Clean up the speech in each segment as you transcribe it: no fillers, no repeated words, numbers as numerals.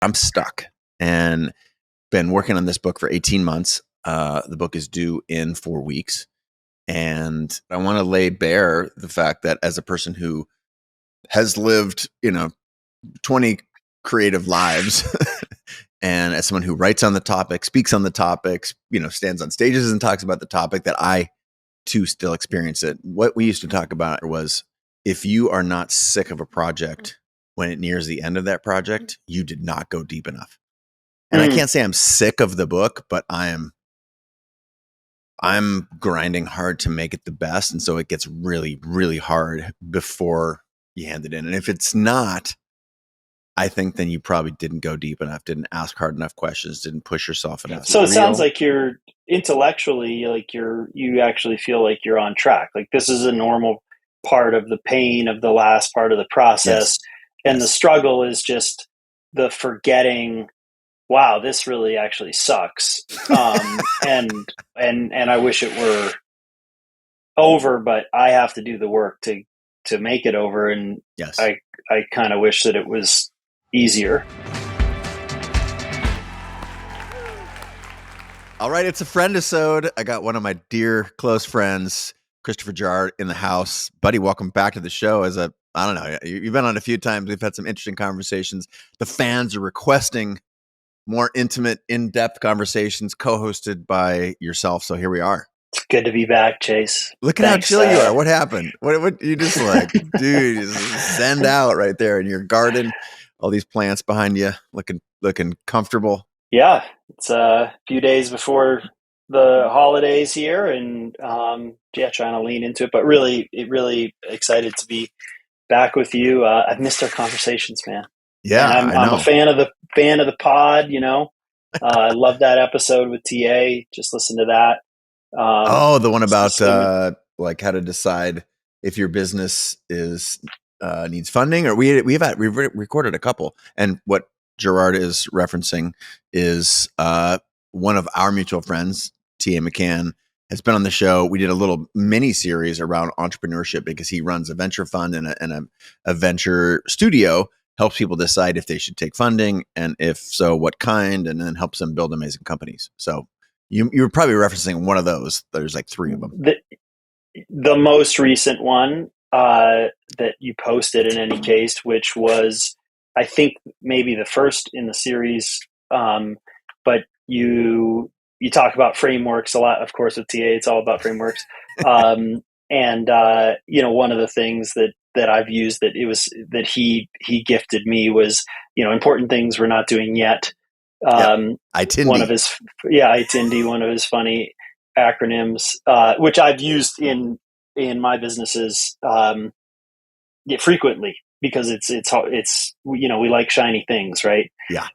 I'm stuck and been working on this book for 18 months. The book is due in 4 weeks. And I want to lay bare the fact that as a person who has lived, 20 creative lives and as someone who writes on the topic, speaks on the topics, stands on stages and talks about the topic, that I too still experience it. What we used to talk about was, if you are not sick of a project when it nears the end of that project, you did not go deep enough. And I can't say I'm sick of the book, but I'm grinding hard to make it the best. And so it gets really, really hard before you hand it in. And if it's not, I think then you probably didn't go deep enough, didn't ask hard enough questions, didn't push yourself enough. So it sounds like you're intellectually, like you actually feel like you're on track. Like this is a normal part of the pain of the last part of the process. Yes. And the struggle is just the forgetting, wow, this really actually sucks. And I wish it were over, but I have to do the work to make it over. And yes. I kind of wish that it was easier. All right, it's a friend-isode. I got one of my dear close friends, Christopher Jerard, in the house. Buddy, welcome back to the show. I don't know, you've been on a few times. We've had some interesting conversations. The fans are requesting more intimate, in-depth conversations co-hosted by yourself. So here we are. It's good to be back, Chase. Look at Thanks, how chill you are. What happened? What you just like, dude, just send out right there in your garden. All these plants behind you, looking comfortable. Yeah, it's a few days before the holidays here, and trying to lean into it. But really excited to be back with you. I've missed our conversations, man. Yeah, I'm a fan of the pod. I love that episode with TA. Just listen to that. The one about like how to decide if your business needs funding, or we've recorded a couple, and what Jerard is referencing is one of our mutual friends, T.A. McCann, has been on the show. We did a little mini series around entrepreneurship because he runs a venture fund and a venture studio, helps people decide if they should take funding, and if so, what kind, and then helps them build amazing companies. So you were probably referencing one of those. There's like 3 of them. The most recent one that you posted, in any case, which was, I think, maybe the first in the series, but you talk about frameworks a lot. Of course, with TA, it's all about frameworks. And one of the things that I've used that he gifted me was, important things we're not doing yet. ITINDY. ITINDY, one of his funny acronyms, which I've used in my businesses frequently, because it's we like shiny things, right? Yeah.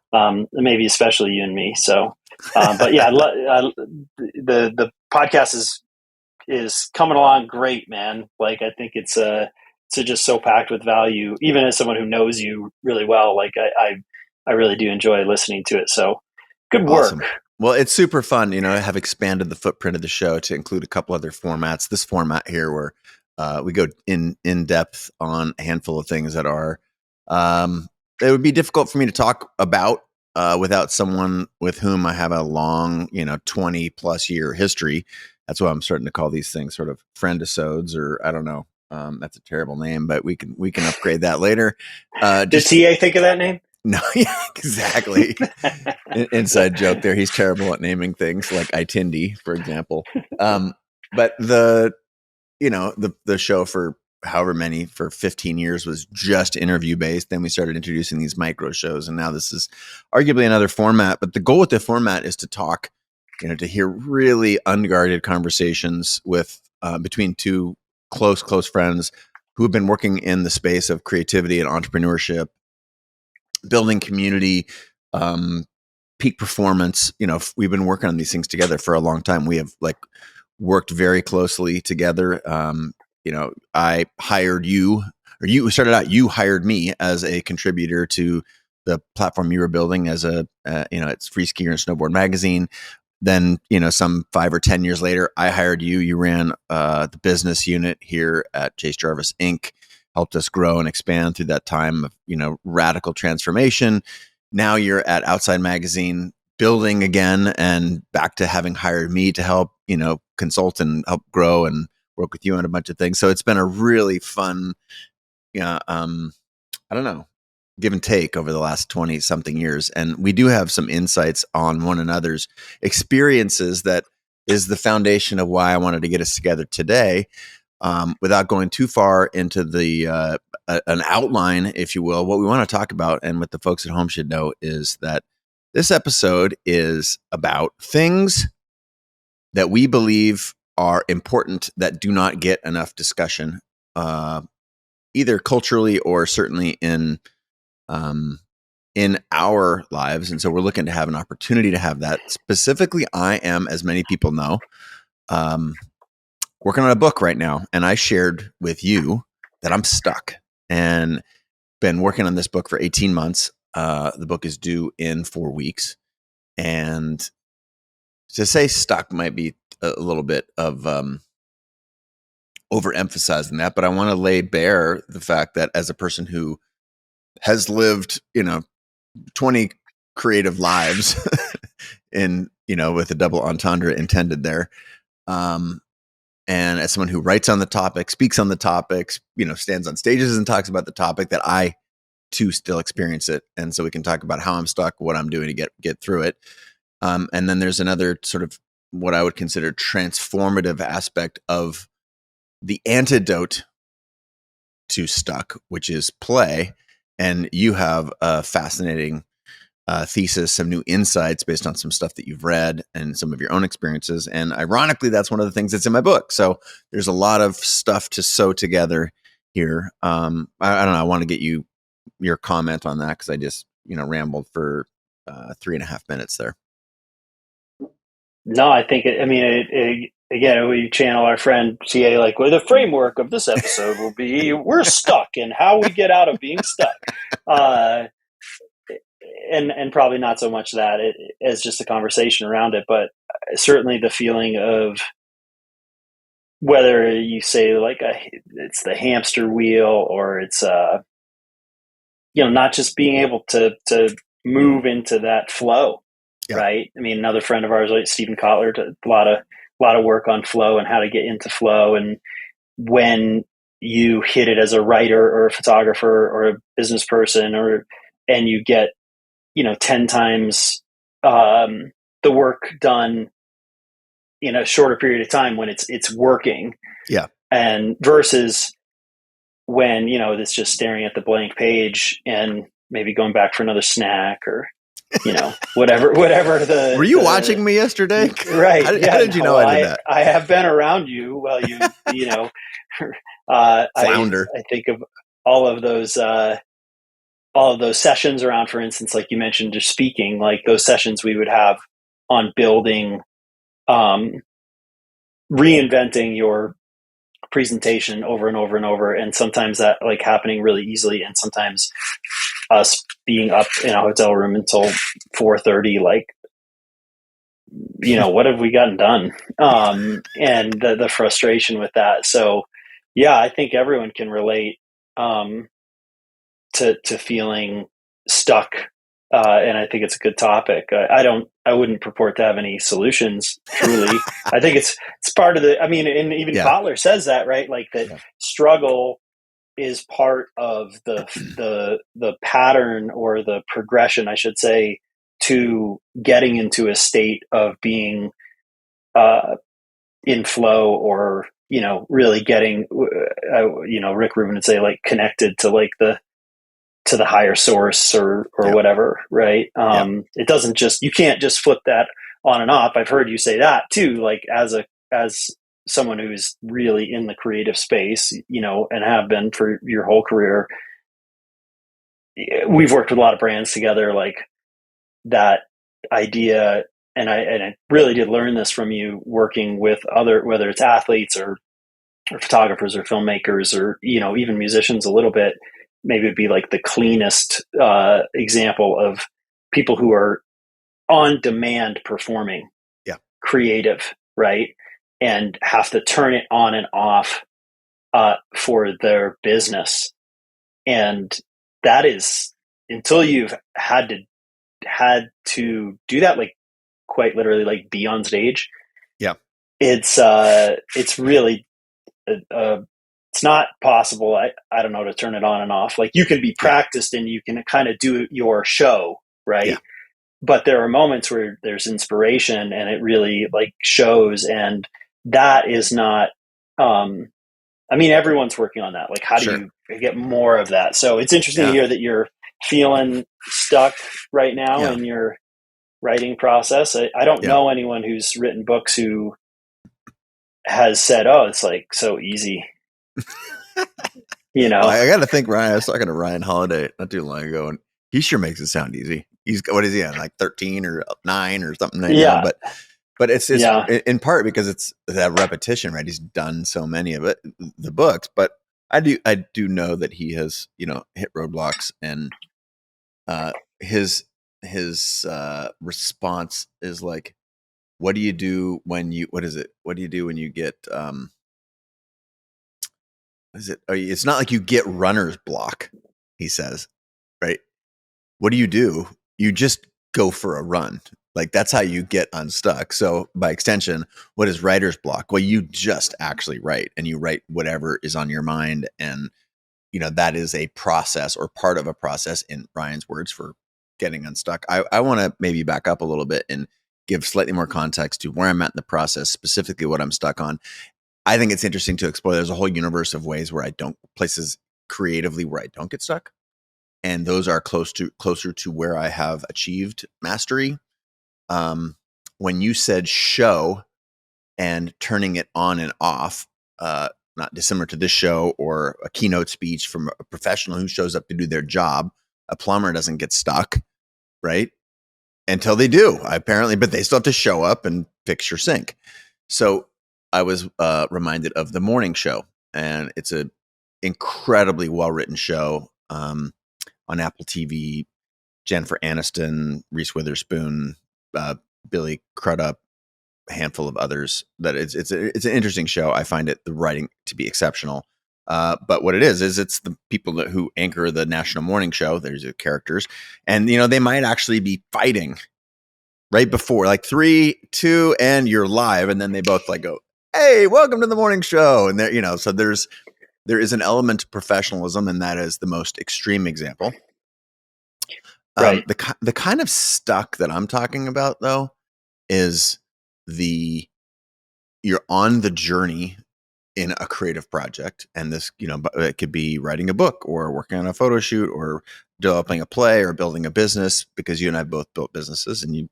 Maybe especially you and me. So, but yeah, the podcast is coming along great, man. Like, I think it's just so packed with value. Even as someone who knows you really well, like I really do enjoy listening to it. So, good work. Awesome. Well, it's super fun. I have expanded the footprint of the show to include a couple other formats. This format here, where we go in depth on a handful of things that are it would be difficult for me to talk about without someone with whom I have a long, 20 plus year history. That's why I'm starting to call these things sort of friend-isodes, or I don't know. That's a terrible name, but we can upgrade that later. Did TA think of that name? No, yeah, exactly. Inside joke there. He's terrible at naming things, like ITINDY, for example. But the show for for 15 years was just interview based. Then we started introducing these micro shows, and now this is arguably another format. But the goal with the format is to talk, to hear really unguarded conversations with between 2 close friends who have been working in the space of creativity and entrepreneurship, building community, peak performance. We've been working on these things together for a long time. We have worked very closely together. I hired you, or you started out, you hired me as a contributor to the platform you were building as it's Free Skier and Snowboard Magazine. Then, some 5 or 10 years later, I hired you. You ran the business unit here at Chase Jarvis Inc., helped us grow and expand through that time of, radical transformation. now you're at Outside Magazine building again and back to having hired me to help, consult and help grow and work with you on a bunch of things. So it's been a really fun, I don't know, give and take over the last 20 something years. And we do have some insights on one another's experiences that is the foundation of why I wanted to get us together today. Without going too far into the an outline, if you will, what we want to talk about, and what the folks at home should know, is that this episode is about things that we believe are important that do not get enough discussion, either culturally or certainly in our lives. And so we're looking to have an opportunity to have that. Specifically, I am, as many people know, working on a book right now. And I shared with you that I'm stuck and been working on this book for 18 months. The book is due in 4 weeks. And to say stuck might be a little bit of overemphasizing that, but I want to lay bare the fact that as a person who has lived, 20 creative lives in, with a double entendre intended there. And as someone who writes on the topic, speaks on the topics, stands on stages and talks about the topic, that I too still experience it. And so we can talk about how I'm stuck, what I'm doing to get through it. And then there's another sort of what I would consider transformative aspect of the antidote to stuck, which is play. And you have a fascinating thesis, some new insights based on some stuff that you've read and some of your own experiences. And ironically, that's one of the things that's in my book. So there's a lot of stuff to sew together here. I don't know. I want to get your comment on that, because I just, rambled for 3.5 minutes there. No, I think again, we channel our friend CA, like, well, the framework of this episode will be we're stuck and how we get out of being stuck. And probably not so much that as just a conversation around it, but certainly the feeling of whether you say like it's the hamster wheel, or it's not just being able to move into that flow. Yeah. Right. I mean, another friend of ours, like Stephen Kotler, did a lot of work on flow and how to get into flow. And when you hit it as a writer or a photographer or a business person, and you get 10 times the work done in a shorter period of time when it's working. Yeah. And versus when, it's just staring at the blank page and maybe going back for another snack or, whatever the. Were you watching me yesterday? Right. How did you know I did that? I have been around you while you, flounder. I think of all of those sessions around, for instance, like you mentioned, just speaking, like those sessions we would have on building, reinventing your presentation over and over and over. And sometimes that like happening really easily. And sometimes us being up in a hotel room until 4:30, like, what have we gotten done? And the frustration with that. So yeah, I think everyone can relate, to feeling stuck. And I think it's a good topic. I wouldn't purport to have any solutions, truly. I think it's part of and even Kotler says that, right? Like that struggle is part of the pattern, or the progression, I should say, to getting into a state of being in flow, or, really getting, Rick Rubin would say, like, connected to like to the higher source or whatever. Right. It doesn't you can't just flip that on and off. I've heard you say that too, like as someone who's really in the creative space, and have been for your whole career. We've worked with a lot of brands together, like that idea. And I really did learn this from you working with whether it's athletes or photographers or filmmakers or, even musicians a little bit. Maybe it'd be like the cleanest example of people who are on demand performing, creative, right? And have to turn it on and off for their business. And that is, until you've had to had to do that, like quite literally, like be on stage. Yeah. It's really it's not possible. I don't know, to turn it on and off. Like you can be Yeah. practiced and you can kind of do your show, Yeah. right? But there are moments where there's inspiration and it really like shows, and that is not. I mean, everyone's working on that. Like, how do Sure. you get more of that? So it's interesting to Yeah. hear that you're feeling stuck right now Yeah. in your writing process. I don't Yeah. know anyone who's written books who has said, "Oh, it's like so easy." You Well, know? I got to think, Ryan. I was talking to Ryan Holiday not too long ago, and he sure makes it sound easy. He's what is he on, like 13 or 9 or something right now? Yeah, But it's yeah, in part because it's that repetition, right? He's done so many of it, the books. But I do know that he has hit roadblocks, and uh, his response is like, "What do you do when you what is it? What do you do when you get is it? It's not like you get runner's block," he says, right? What do? You just go for a run. Like that's how you get unstuck. So by extension, what is writer's block? Well, you just actually write, and you write whatever is on your mind. And that is a process or part of a process, in Ryan's words, for getting unstuck. I want to maybe back up a little bit and give slightly more context to where I'm at in the process, specifically what I'm stuck on. I think it's interesting to explore. There's a whole universe of ways where places creatively where I don't get stuck. And those are closer to where I have achieved mastery. Um, when you said show and turning it on and off, not dissimilar to this show or a keynote speech from a professional who shows up to do their job. A plumber doesn't get stuck, right? Until they do, apparently, but they still have to show up and fix your sink. So I was reminded of the morning show, and it's a incredibly well written show on Apple TV. Jennifer Aniston, Reese Witherspoon, Billy Crudup, a handful of others. That it's an interesting show. I find the writing to be exceptional. But what it is it's the people who anchor the national morning show. There's the characters, and they might actually be fighting right before, like 3, 2, and you're live, and then they both like go, "Hey, welcome to the morning show," and so there is an element of professionalism, and that is the most extreme example. right, The kind of stuck that I'm talking about, though, is the you're on the journey in a creative project, and this, it could be writing a book or working on a photo shoot or developing a play or building a business, because you and I both built businesses, and you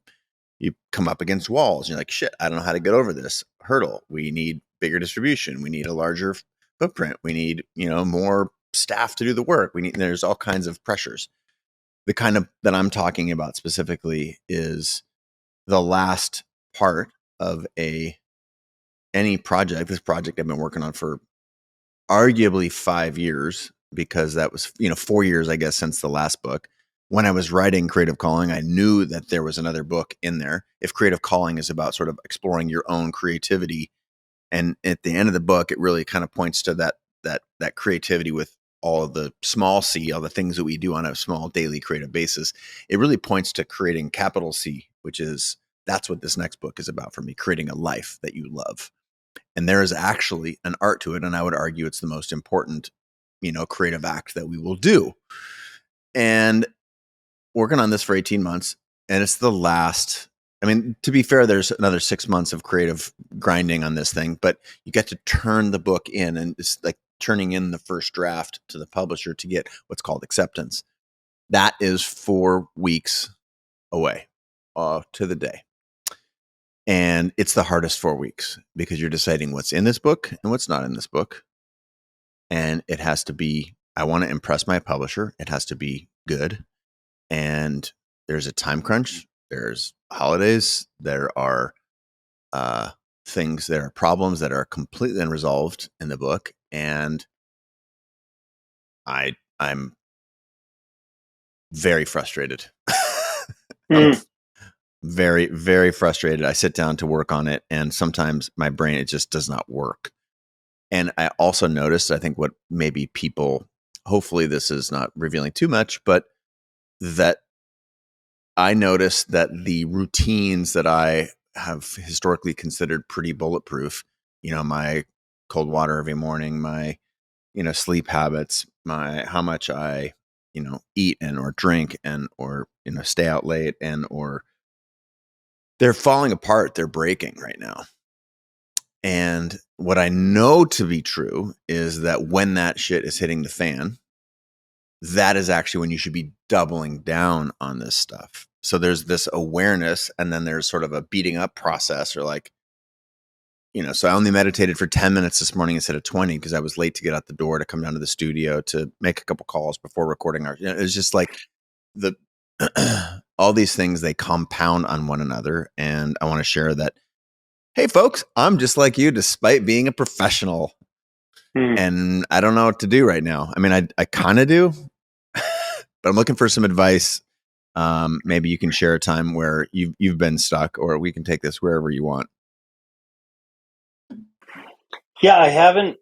come up against walls. You're like, shit, I don't know how to get over this hurdle. We need bigger distribution. We need a larger footprint. We need, more staff to do the work. There's all kinds of pressures. The kind of that I'm talking about specifically is the last part of any project. This project I've been working on for arguably 5 years, because that was 4 years, I guess, since the last book. When I was writing Creative Calling, I knew that there was another book in there. If Creative Calling is about sort of exploring your own creativity, and at the end of the book, it really kind of points to that creativity with all of the small C, all the things that we do on a small daily creative basis. It really points to creating capital C, which is that's what this next book is about for me: creating a life that you love. And there is actually an art to it, and I would argue it's the most important, creative act that we will do. And working on this for 18 months, and it's the last. I mean, to be fair, there's another 6 months of creative grinding on this thing, but you get to turn the book in, and it's like turning in the first draft to the publisher to get what's called acceptance. That is 4 weeks away, to the day. And it's the hardest 4 weeks, because you're deciding what's in this book and what's not in this book. And it has to be, I want to impress my publisher. It has to be good. And there's a time crunch. There's holidays. There are things, there are problems that are completely unresolved in the book. And I'm very frustrated. I'm mm, very, very frustrated. I sit down to work on it, and sometimes my brain, it just does not work. And I also noticed, I think what maybe people, hopefully this is not revealing too much, but that I noticed that the routines that I have historically considered pretty bulletproof, my cold water every morning, my, sleep habits, my how much I, eat and or drink and or, stay out late and or they're falling apart, they're breaking right now. And what I know to be true is that when that shit is hitting the fan, that is actually when you should be doubling down on this stuff. So there's this awareness, and then there's sort of a beating up process, or like, so I only meditated for 10 minutes this morning instead of 20 because I was late to get out the door to come down to the studio to make a couple calls before recording our, it's just like the, all these things, they compound on one another. And I want to share that, hey folks, I'm just like you, despite being a professional. And I don't know what to do right now. I mean, I kind of do, but I'm looking for some advice. Maybe you can share a time where you've been stuck, or we can take this wherever you want. Yeah, I haven't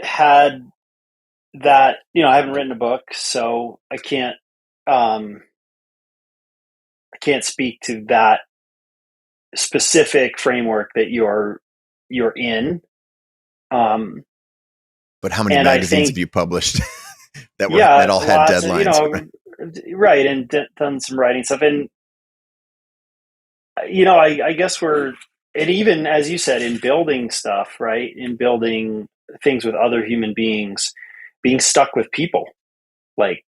had that. I haven't written a book, so I can't speak to that specific framework that you're in. But how many And I magazines think, have you published that yeah, all had lots of, deadlines? right, and done some writing stuff. And I guess and even as you said, in building stuff, right, in building things with other human beings, being stuck with people, like,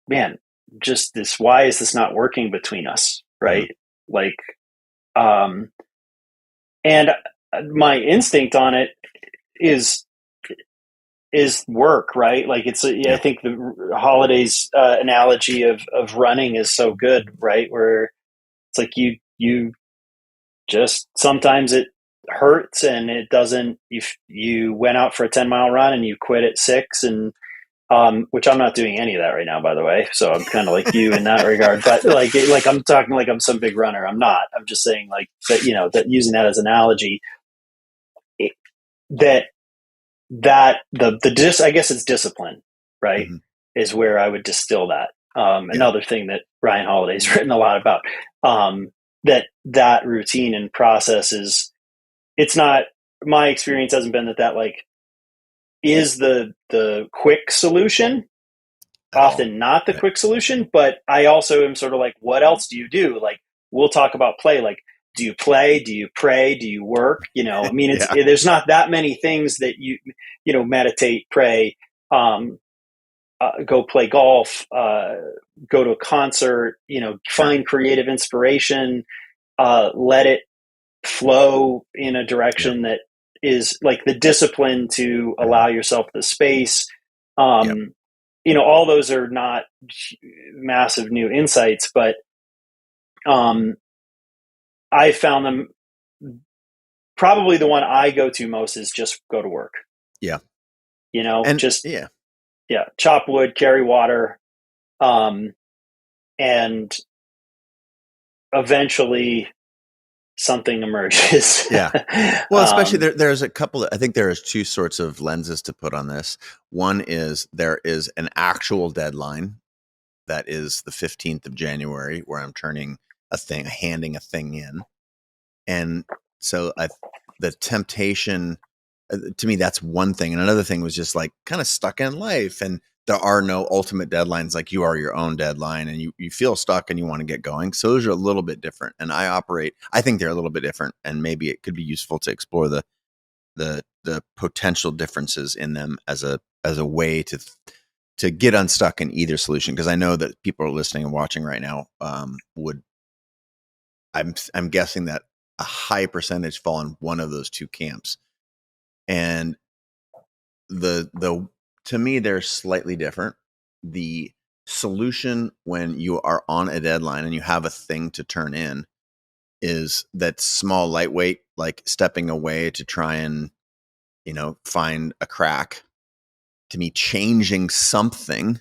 man, just this, why is this not working between us, right? Mm-hmm. Like, and my instinct on it is work, right? Like I think the holidays analogy of running is so good, right? Where it's like you just, sometimes it hurts and it doesn't, you went out for a 10-mile run and you quit at 6, and which I'm not doing any of that right now, by the way. So I'm kind of like you in that regard, but like I'm talking like I'm some big runner. I'm not. I'm just saying like that, that using that as an analogy, that I guess it's discipline, right? Mm-hmm. Is where I would distill that. Another thing that Ryan Holiday's written a lot about, that routine and process is, it's not, my experience hasn't been that like is the quick solution. Often not the quick solution, but I also am sort of like, what else do you do? Like, we'll talk about play. Like, do you play? Do you pray? Do you work? I mean, there's not that many things that meditate, pray, go play golf, go to a concert, find creative inspiration, let it flow in a direction that is like the discipline to allow yourself the space. All those are not massive new insights, but I found them, probably the one I go to most is just go to work. Yeah. And chop wood, carry water, and eventually something emerges. Yeah. Well, especially there's a couple I think there is two sorts of lenses to put on this. One is there is an actual deadline that is the 15th of January where I'm handing a thing in. And so the temptation to me, that's one thing. And another thing was just like kind of stuck in life, and there are no ultimate deadlines. Like, you are your own deadline, and you feel stuck and you want to get going. So those are a little bit different. And I think they're a little bit different, and maybe it could be useful to explore the potential differences in them as a way to get unstuck in either solution. Cause I know that people are listening and watching right now, I'm guessing that a high percentage fall in one of those two camps. And to me, they're slightly different. The solution when you are on a deadline and you have a thing to turn in is that small, lightweight, like stepping away to try and, find a crack. To me, changing something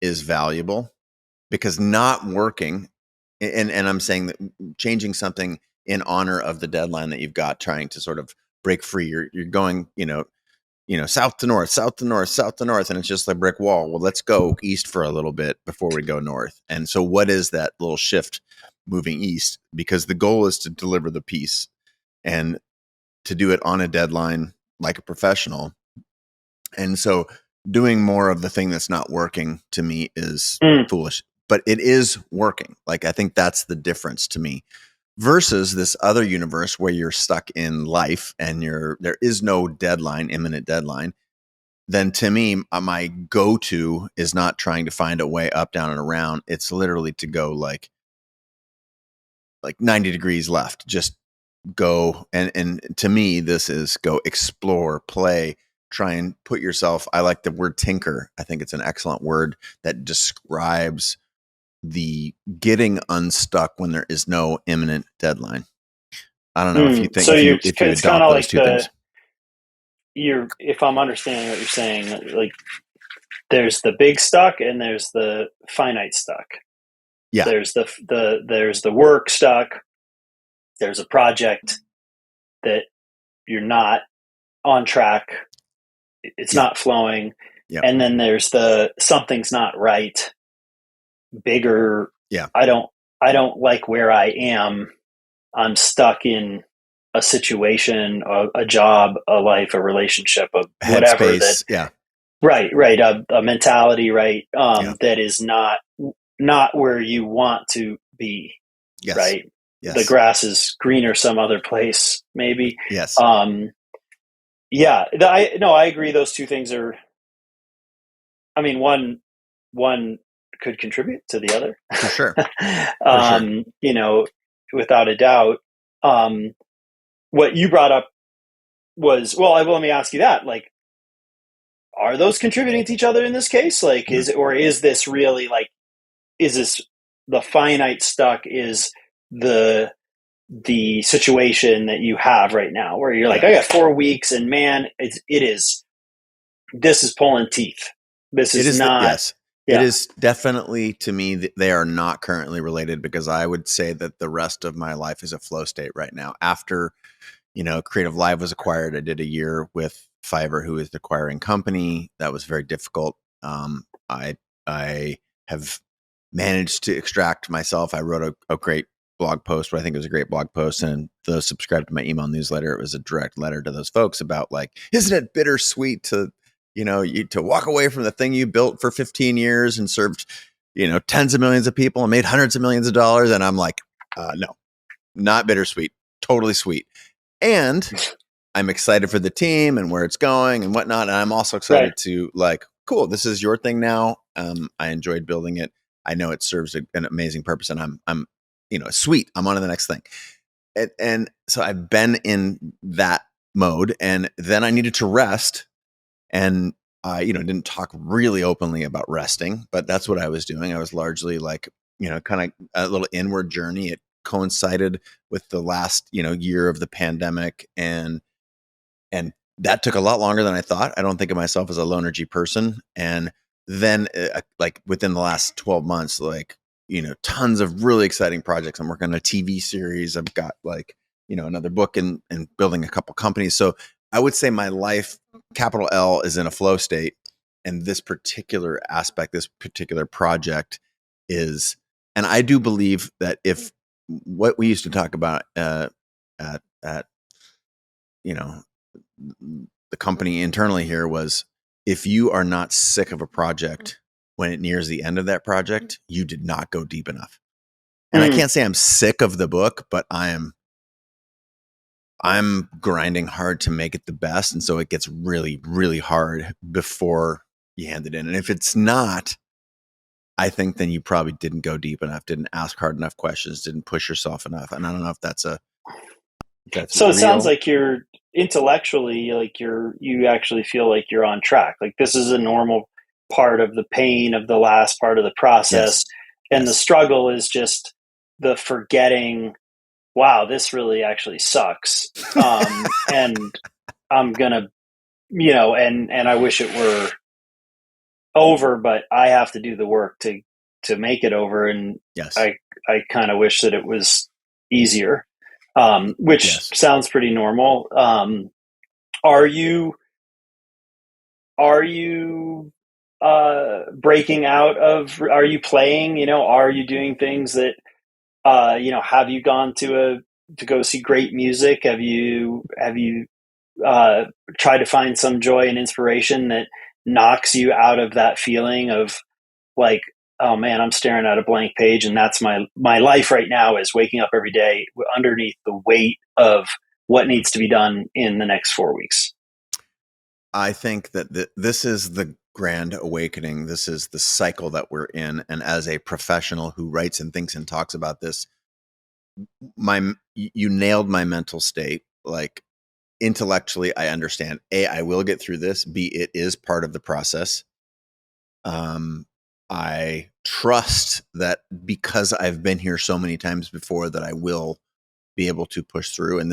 is valuable, because not working, and I'm saying that changing something in honor of the deadline that you've got, trying to sort of break free. You're going, south to north, south to north, south to north, and it's just a brick wall. Well, let's go east for a little bit before we go north. And so what is that little shift moving east? Because the goal is to deliver the piece and to do it on a deadline like a professional. And so doing more of the thing that's not working to me is Mm. foolish, but it is working. Like, I think that's the difference to me versus this other universe where you're stuck in life and there is no deadline, imminent deadline. Then to me, my go-to is not trying to find a way up, down, and around. It's literally to go like 90 degrees left, just go. And to me, this is go explore, play, try and put yourself. I like the word tinker. I think it's an excellent word that describes the getting unstuck when there is no imminent deadline. I don't know if you think So if you it's kind adopt of those like two things. if I'm understanding what you're saying, like there's the big stuck and there's the finite stuck. Yeah. There's the work stuck. There's a project that you're not on track. It's Yeah. not flowing. Yeah. And then there's the something's not right. Bigger. Yeah. I don't like where I am. I'm stuck in a situation, a job, a life, a relationship, a whatever that. Headspace. Yeah. Right. A mentality. Right. Yeah. That is not where you want to be. Yes. Right. Yes. The grass is greener some other place, maybe. Yes. Yeah. I agree. Those two things are. I mean, one could contribute to the other. For sure. For sure. Without a doubt. What you brought up was, well, let me ask you that. Like, are those contributing to each other in this case? Like, is this really like, is this the finite stuck is the situation that you have right now where you're like, I got 4 weeks and man, this is pulling teeth. This is not. Yes. Yeah. It is definitely, to me, they are not currently related because I would say that the rest of my life is a flow state right now. After, Creative Live was acquired, I did a year with Fiverr, who is the acquiring company. That was very difficult. I have managed to extract myself. I wrote a great blog post, but I think it was a great blog post. And those subscribed to my email newsletter, it was a direct letter to those folks about like, isn't it bittersweet to to walk away from the thing you built for 15 years and served, tens of millions of people and made hundreds of millions of dollars. And I'm like, no, not bittersweet, totally sweet. And I'm excited for the team and where it's going and whatnot. And I'm also excited to like, cool, this is your thing now. I enjoyed building it. I know it serves an amazing purpose and I'm sweet. I'm on to the next thing. And so I've been in that mode and then I needed to rest. And I, didn't talk really openly about resting, but that's what I was doing. I was largely like, kind of a little inward journey. It coincided with the last, year of the pandemic. And that took a lot longer than I thought. I don't think of myself as a low energy person. And then like within the last 12 months, like, tons of really exciting projects. I'm working on a TV series. I've got like, another book and building a couple companies. So I would say my life, capital L, is in a flow state. And this particular aspect, this particular project is, and I do believe that if what we used to talk about at the company internally here was, if you are not sick of a project when it nears the end of that project, you did not go deep enough. And I can't say I'm sick of the book, but I'm grinding hard to make it the best. And so it gets really, really hard before you hand it in. And if it's not, I think then you probably didn't go deep enough, didn't ask hard enough questions, didn't push yourself enough. And I don't know if that's so real. It sounds like you're intellectually, like you actually feel like you're on track. Like this is a normal part of the pain of the last part of the process. Yes. And the struggle is just the forgetting, wow, this really actually sucks. And I'm going to, and I wish it were over, but I have to do the work to make it over. And I kind of wish that it was easier, which sounds pretty normal. Are you are you breaking out of, are you playing, are you doing things that, have you gone to go see great music? Have you uh, tried to find some joy and inspiration that knocks you out of that feeling of like, oh man, I'm staring at a blank page, and that's my life right now, is waking up every day underneath the weight of what needs to be done in the next 4 weeks. I think that this is the grand awakening. This is the cycle that we're in. And as a professional who writes and thinks and talks about this, you nailed my mental state. Like, intellectually, I understand. A, I will get through this. B, it is part of the process. I trust that because I've been here so many times before that I will be able to push through. And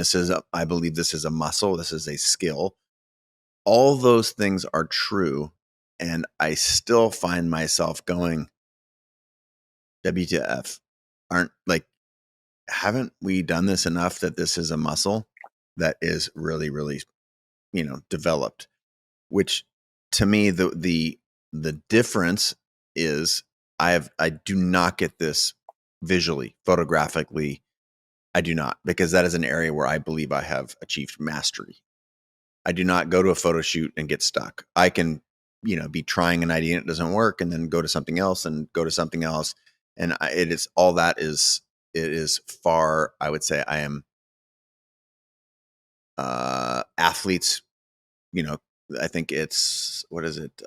I believe this is a muscle. This is a skill. All those things are true. And I still find myself going, WTF, haven't we done this enough that this is a muscle that is really, really, developed? Which, to me, the difference is I do not get this visually, photographically. I do not, because that is an area where I believe I have achieved mastery. I do not go to a photo shoot and get stuck. I can, be trying an idea and it doesn't work, and then go to something else and go to something else. And it is far, I would say I am, athletes, I think it's, what is it?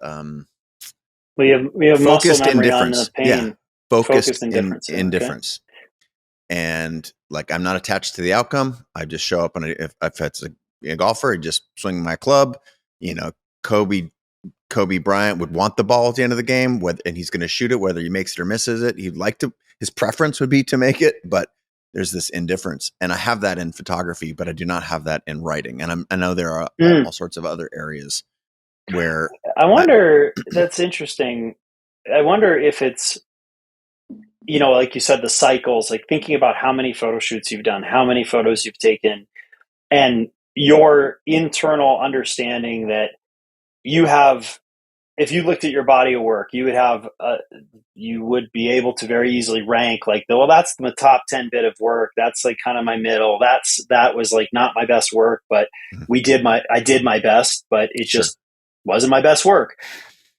We have muscle Focused memory on the indifference. pain. Yeah. Focused Indifference. indifference. And like, I'm not attached to the outcome. I just show up, and if it's a golfer, I just swing my club. Kobe Bryant would want the ball at the end of the game, and he's going to shoot it, whether he makes it or misses it. His preference would be to make it, but there's this indifference. And I have that in photography, but I do not have that in writing. And I know there are all sorts of other areas where I wonder, that's interesting. I wonder if it's, like you said, the cycles, like thinking about how many photo shoots you've done, how many photos you've taken, and your internal understanding that you have, if you looked at your body of work, you would be able to very easily rank like, well, that's the top 10 bit of work. That's like kind of my middle. That was like not my best work, but I did my best, but it just wasn't my best work.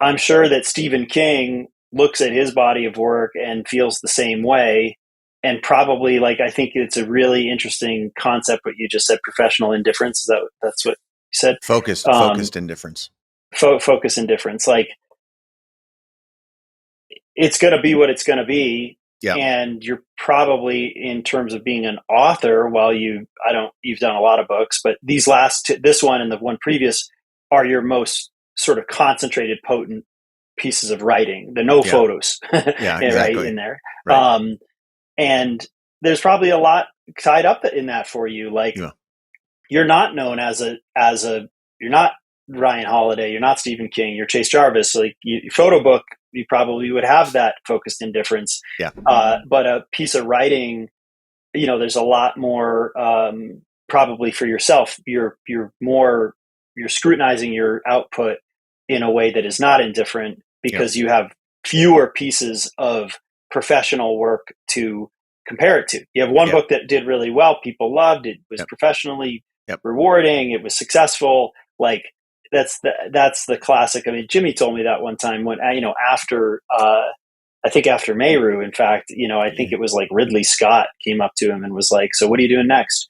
I'm sure that Stephen King looks at his body of work and feels the same way. And probably, like, I think it's a really interesting concept, what you just said, professional indifference. That's what you said? Focused indifference. Focus indifference. Like, it's going to be what it's going to be. Yeah. And you're probably, in terms of being an author, you've done a lot of books, but this one and the one previous are your most sort of concentrated, potent pieces of writing, the no photos, yeah, exactly. right in there. Right. And there's probably a lot tied up in that for you. Like, you're not known as you're not Ryan Holiday, you're not Stephen King, you're Chase Jarvis. Like, photo book, you probably would have that focused indifference. Yeah. But a piece of writing, there's a lot more, probably for yourself. You're scrutinizing your output in a way that is not indifferent, because you have fewer pieces of professional work to compare it to. You have one book that did really well, people loved it, was professionally rewarding, it was successful. Like, that's the classic. I mean, Jimmy told me that one time when, after I think after Meru, in fact, I think it was like Ridley Scott came up to him and was like, "So what are you doing next?"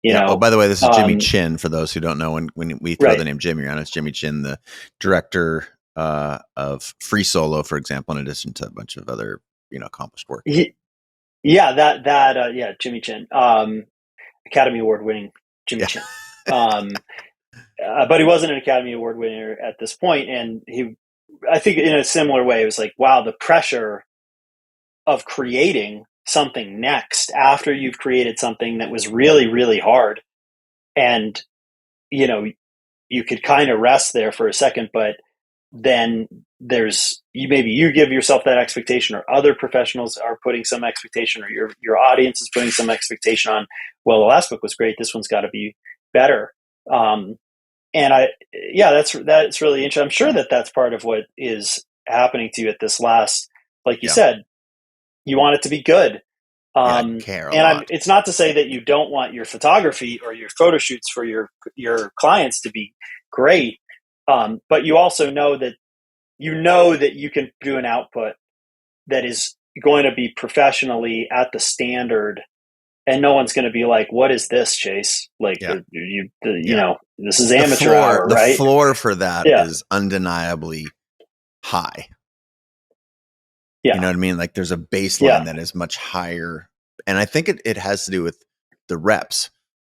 Oh, by the way, this is Jimmy Chin, for those who don't know. When we throw the name Jimmy around, it's Jimmy Chin, the director of Free Solo, for example, in addition to a bunch of other accomplished work. Jimmy Chin, Academy Award winning Jimmy Chin. But he wasn't an Academy Award winner at this point, and I think in a similar way, it was like, wow, the pressure of creating something next after you've created something that was really, really hard. And, you could kind of rest there for a second, but then maybe you give yourself that expectation, or other professionals are putting some expectation, or your audience is putting some expectation on, well, the last book was great, this one's got to be better. and that's really interesting. I'm sure that that's part of what is happening to you at this last, like you Yeah. said, you want it to be good. Yeah. I care a And lot. it's not to say that you don't want your photography or your photo shoots for your clients to be great. But you also know that you can do an output that is going to be professionally at the standard, and no one's going to be like, "What is this, Chase?" Like Yeah. you Yeah. know, this is amateur hour, The right? floor for that Yeah, is undeniably high. You know yeah, what I mean? Like there's a baseline yeah, that is much higher. And I think it has to do with the reps,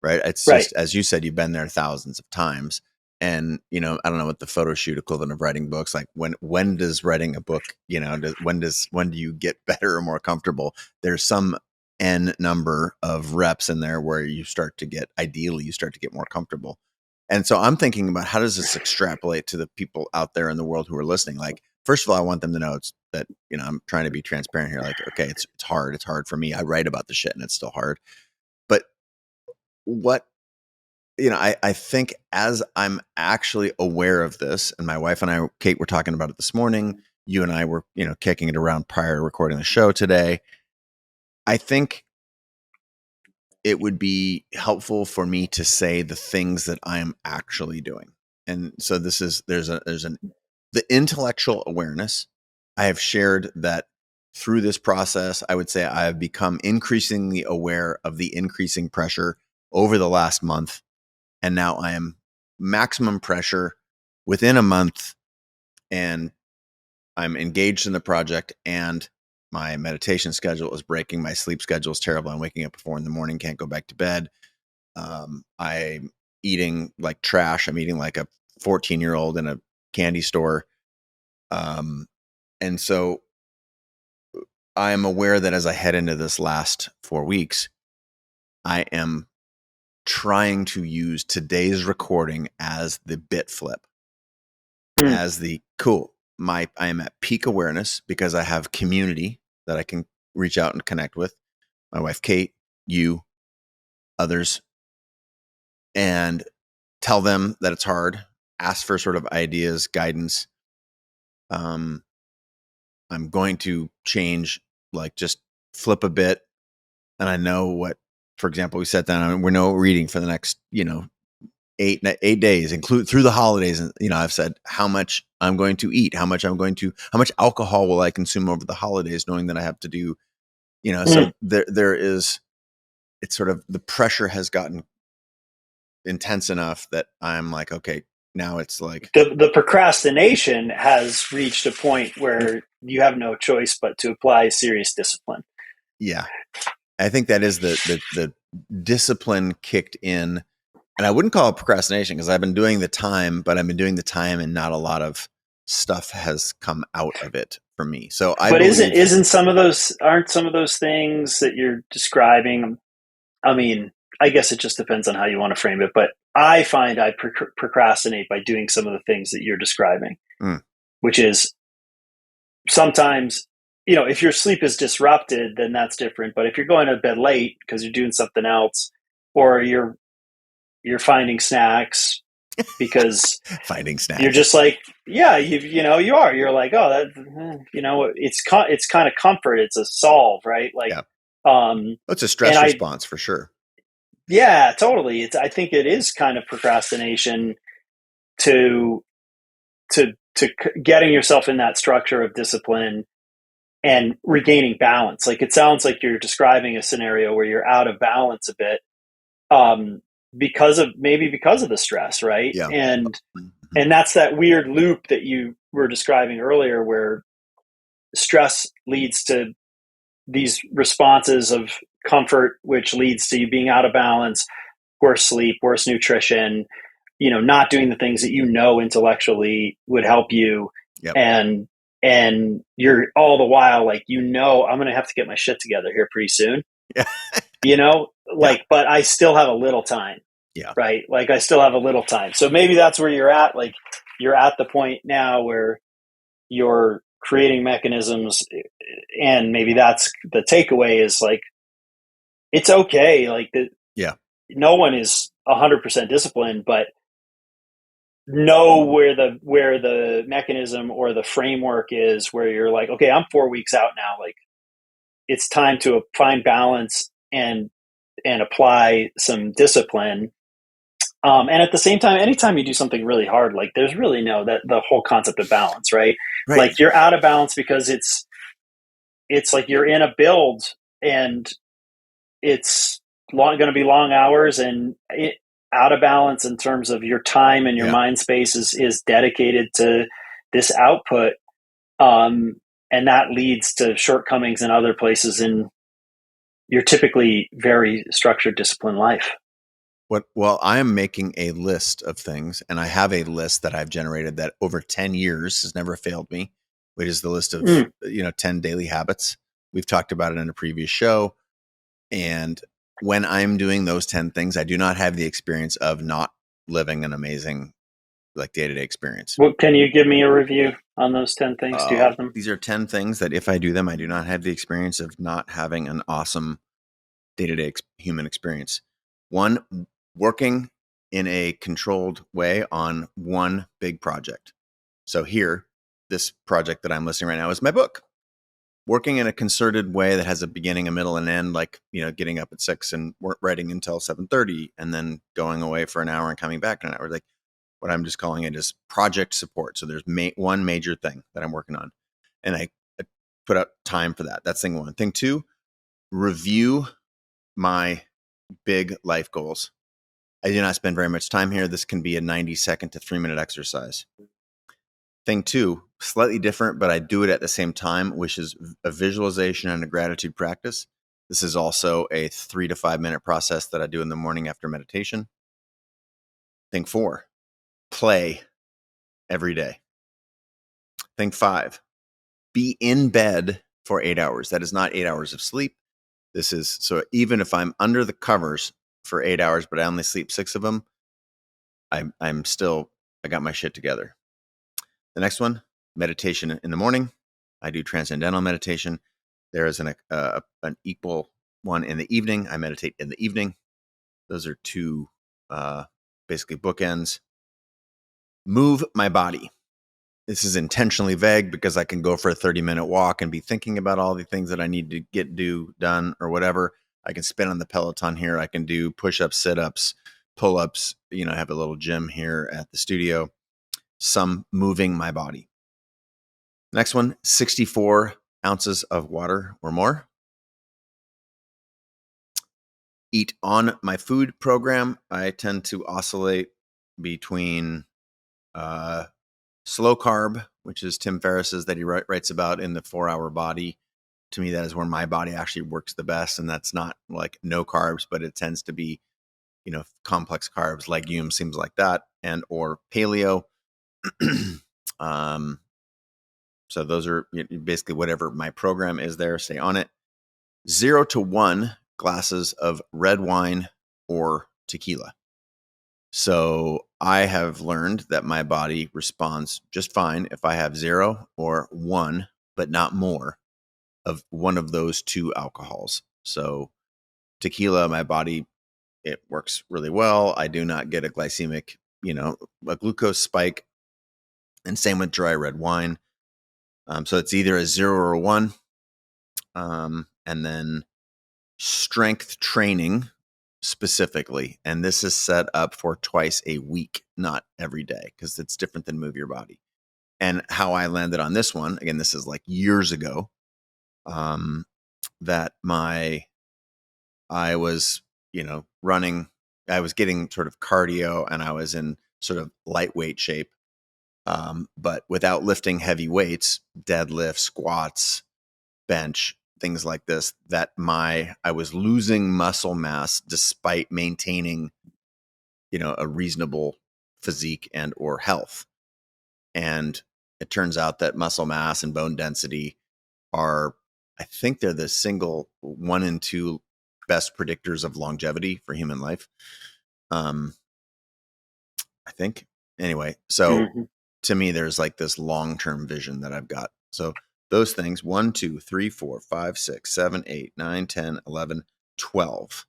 right? It's right. just, as you said, you've been there thousands of times. And, I don't know what the photo shoot equivalent of writing books, like when does writing a book, when do you get better or more comfortable? There's some N number of reps in there where ideally you start to get more comfortable. And so I'm thinking about how does this extrapolate to the people out there in the world who are listening? Like, first of all, I want them to know that, I'm trying to be transparent here. Like, okay, it's hard. It's hard for me. I write about the shit and it's still hard. But what, I think as I'm actually aware of this, and my wife and I, Kate, were talking about it this morning. You and I were, kicking it around prior to recording the show today. I think it would be helpful for me to say the things that I am actually doing. And so there's the intellectual awareness. I have shared that through this process, I would say I have become increasingly aware of the increasing pressure over the last month. And now I am maximum pressure within a month, and I'm engaged in the project, and my meditation schedule is breaking. My sleep schedule is terrible. I'm waking up at 4 a.m, can't go back to bed. I'm eating like trash. I'm eating like a 14-year-old in a candy store. And so I am aware that as I head into this last 4 weeks, I am trying to use today's recording as the bit flip, Mm. as the cool. I am at peak awareness because I have community that I can reach out and connect with. My wife, Kate, you, others, and tell them that it's hard. Ask for sort of ideas, guidance. I'm going to change, like just flip a bit. And I know what, for example, we sat down and we're no reading for the next, 8 days, include through the holidays. And, I've said how much I'm going to eat, how much alcohol will I consume over the holidays, knowing that I have to do, Mm. so there is, it's sort of the pressure has gotten intense enough that I'm like, okay, now it's like, The procrastination has reached a point where you have no choice but to apply serious discipline. yeah, I think that is the discipline kicked in. And I wouldn't call it procrastination because I've been doing the time, but I've been doing the time and not a lot of stuff has come out of it for me. So I But believe, isn't aren't some of those things that you're describing? I mean, I guess it just depends on how you want to frame it. But I find I procrastinate by doing some of the things that you're describing, mm, which is sometimes, if your sleep is disrupted, then that's different. But if you're going to bed late because you're doing something else, or you're finding snacks because finding you're snacks. just like, yeah, you're like, oh, it's kind of comfort. It's a solve, right? Like, Yeah. um, It's a and stress response for sure. yeah, totally. I think it is kind of procrastination to, getting yourself in that structure of discipline and regaining balance. Like it sounds like you're describing a scenario where you're out of balance a bit, um, because of the stress, right? Yeah. And Mhm. and that's that weird loop that you were describing earlier, where stress leads to these responses of comfort, which leads to you being out of balance, worse sleep, worse nutrition, not doing the things that intellectually would help you, Yep. and you're all the while like, I'm going to have to get my shit together here pretty soon, Yeah. Yeah. like, but I still have a little time, Yeah. right? Like I still have a little time. So maybe that's where you're at. Like you're at the point now where you're creating mechanisms, and maybe that's the takeaway is like, it's okay. Like Yeah. no one is 100% disciplined, but know where the mechanism or the framework is, where you're like, okay, I'm 4 weeks out now. Like, it's time to find balance and apply some discipline. And at the same time, anytime you do something really hard, like, there's really that the whole concept of balance, right? Right. Like, you're out of balance because it's like you're in a build, and it's going to be long hours, and out of balance in terms of your time and your Yeah. mind space is dedicated to this output. Um, and that leads to shortcomings in other places in your typically very structured, disciplined life. Well, I am making a list of things, and I have a list that I've generated that over 10 years has never failed me, which is the list of, 10 daily habits. We've talked about it in a previous show. And when I'm doing those 10 things, I do not have the experience of not living an amazing, like, day-to-day experience. Well, can you give me a review on those 10 things? Do you have them? These are 10 things that if I do them, I do not have the experience of not having an awesome day-to-day human experience. One, working in a controlled way on one big project. So here, this project that I'm listening right now is my book. Working in a concerted way that has a beginning, a middle, and end, like, getting up at 6 and writing until 7:30, and then going away for an hour and coming back in an hour. Like, what I'm just calling it is project support. So there's one major thing that I'm working on, and I put out time for that. That's thing one. Thing two, review my big life goals. I do not spend very much time here. This can be a 90-second to 3-minute exercise. Thing two, slightly different, but I do it at the same time, which is a visualization and a gratitude practice. This is also a 3 to 5 minute process that I do in the morning after meditation. Thing four, play every day. Thing five, be in bed for 8 hours. That is not 8 hours of sleep. This is, so even if I'm under the covers for 8 hours, but I only sleep 6 of them, I got my shit together. The next one, meditation in the morning. I do transcendental meditation. There is an equal one in the evening. I meditate in the evening. Those are two basically bookends. Move my body. This is intentionally vague because I can go for a 30-minute walk and be thinking about all the things that I need to do done or whatever. I can spin on the Peloton here. I can do push-ups, sit-ups, pull-ups. I have a little gym here at the studio. Some moving my body. Next one, 64 ounces of water or more. Eat on my food program. I tend to oscillate between slow carb, which is Tim Ferriss's that he writes about in the 4-Hour Body. To me, that is where my body actually works the best. And that's not like no carbs, but it tends to be, complex carbs, legumes, things like that, and or paleo. So those are basically whatever my program is there, stay on it. 0 to 1 glasses of red wine or tequila. So I have learned that my body responds just fine if I have 0 or 1, but not more of one of those two alcohols. So tequila, my body, it works really well. I do not get a glycemic, a glucose spike. And same with dry red wine. So it's either a 0 or a 1. And then strength training specifically. And this is set up for twice a week, not every day, because it's different than move your body. And how I landed on this one, again, this is like years ago, that I was, running, I was getting sort of cardio and I was in sort of lightweight shape. But without lifting heavy weights, deadlift, squats, bench, things like this, that I was losing muscle mass despite maintaining, a reasonable physique and or health. And it turns out that muscle mass and bone density are, I think they're the single 1 and 2 best predictors of longevity for human life. I think anyway, so to me, there's like this long-term vision that I've got. So those things, 1, 2, 3, 4, 5, 6, 7, 8, 9, 10, 11, 12.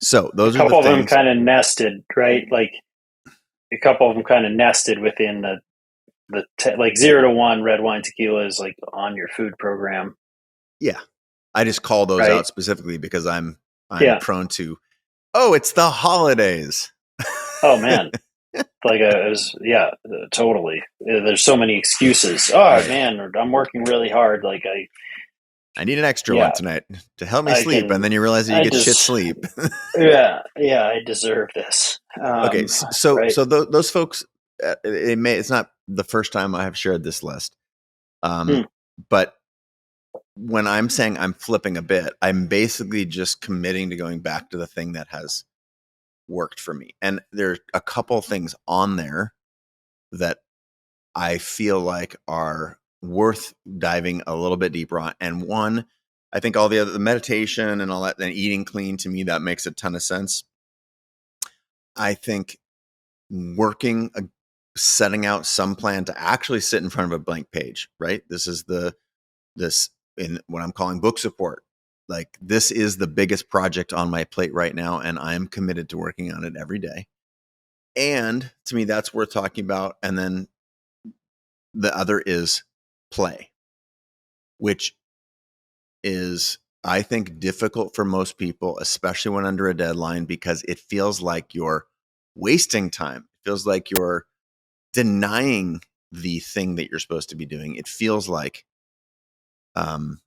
So those a are the couple of them things. kind of nested, right? Like a couple of them kind of nested within like 0 to 1 red wine tequila is like on your food program, Yeah. I just call those right? out specifically because I'm Yeah. prone to, oh, it's the holidays. Oh man, like it was, yeah, totally. There's so many excuses. Oh Right. man, or I'm working really hard. Like I need an extra one yeah, tonight to help me I sleep. And can, then you realize that you I get shit just, sleep. yeah, I deserve this. Okay. So, Right. those folks, it's not the first time I have shared this list. Hmm. But when I'm saying I'm flipping a bit, I'm basically just committing to going back to the thing that has worked for me. And there's a couple things on there that I feel like are worth diving a little bit deeper on. And one, I think all the meditation and all that, and eating clean, to me, that makes a ton of sense. I think working, setting out some plan to actually sit in front of a blank page, right? This is this in what I'm calling book support. Like, this is the biggest project on my plate right now, and I'm committed to working on it every day. And to me, that's worth talking about. And then the other is play, which is, I think, difficult for most people, especially when under a deadline, because it feels like you're wasting time. It feels like you're denying the thing that you're supposed to be doing. It feels like, um,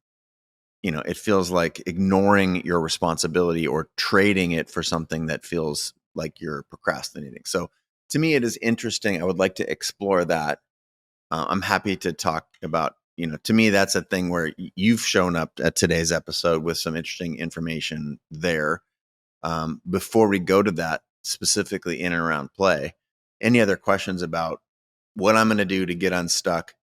it feels like ignoring your responsibility or trading it for something that feels like you're procrastinating. So to me, it is interesting. I would like to explore that. I'm happy to talk about, to me, that's a thing where you've shown up at today's episode with some interesting information there. Before we go to that specifically in and around play, any other questions about what I'm going to do to get unstuck?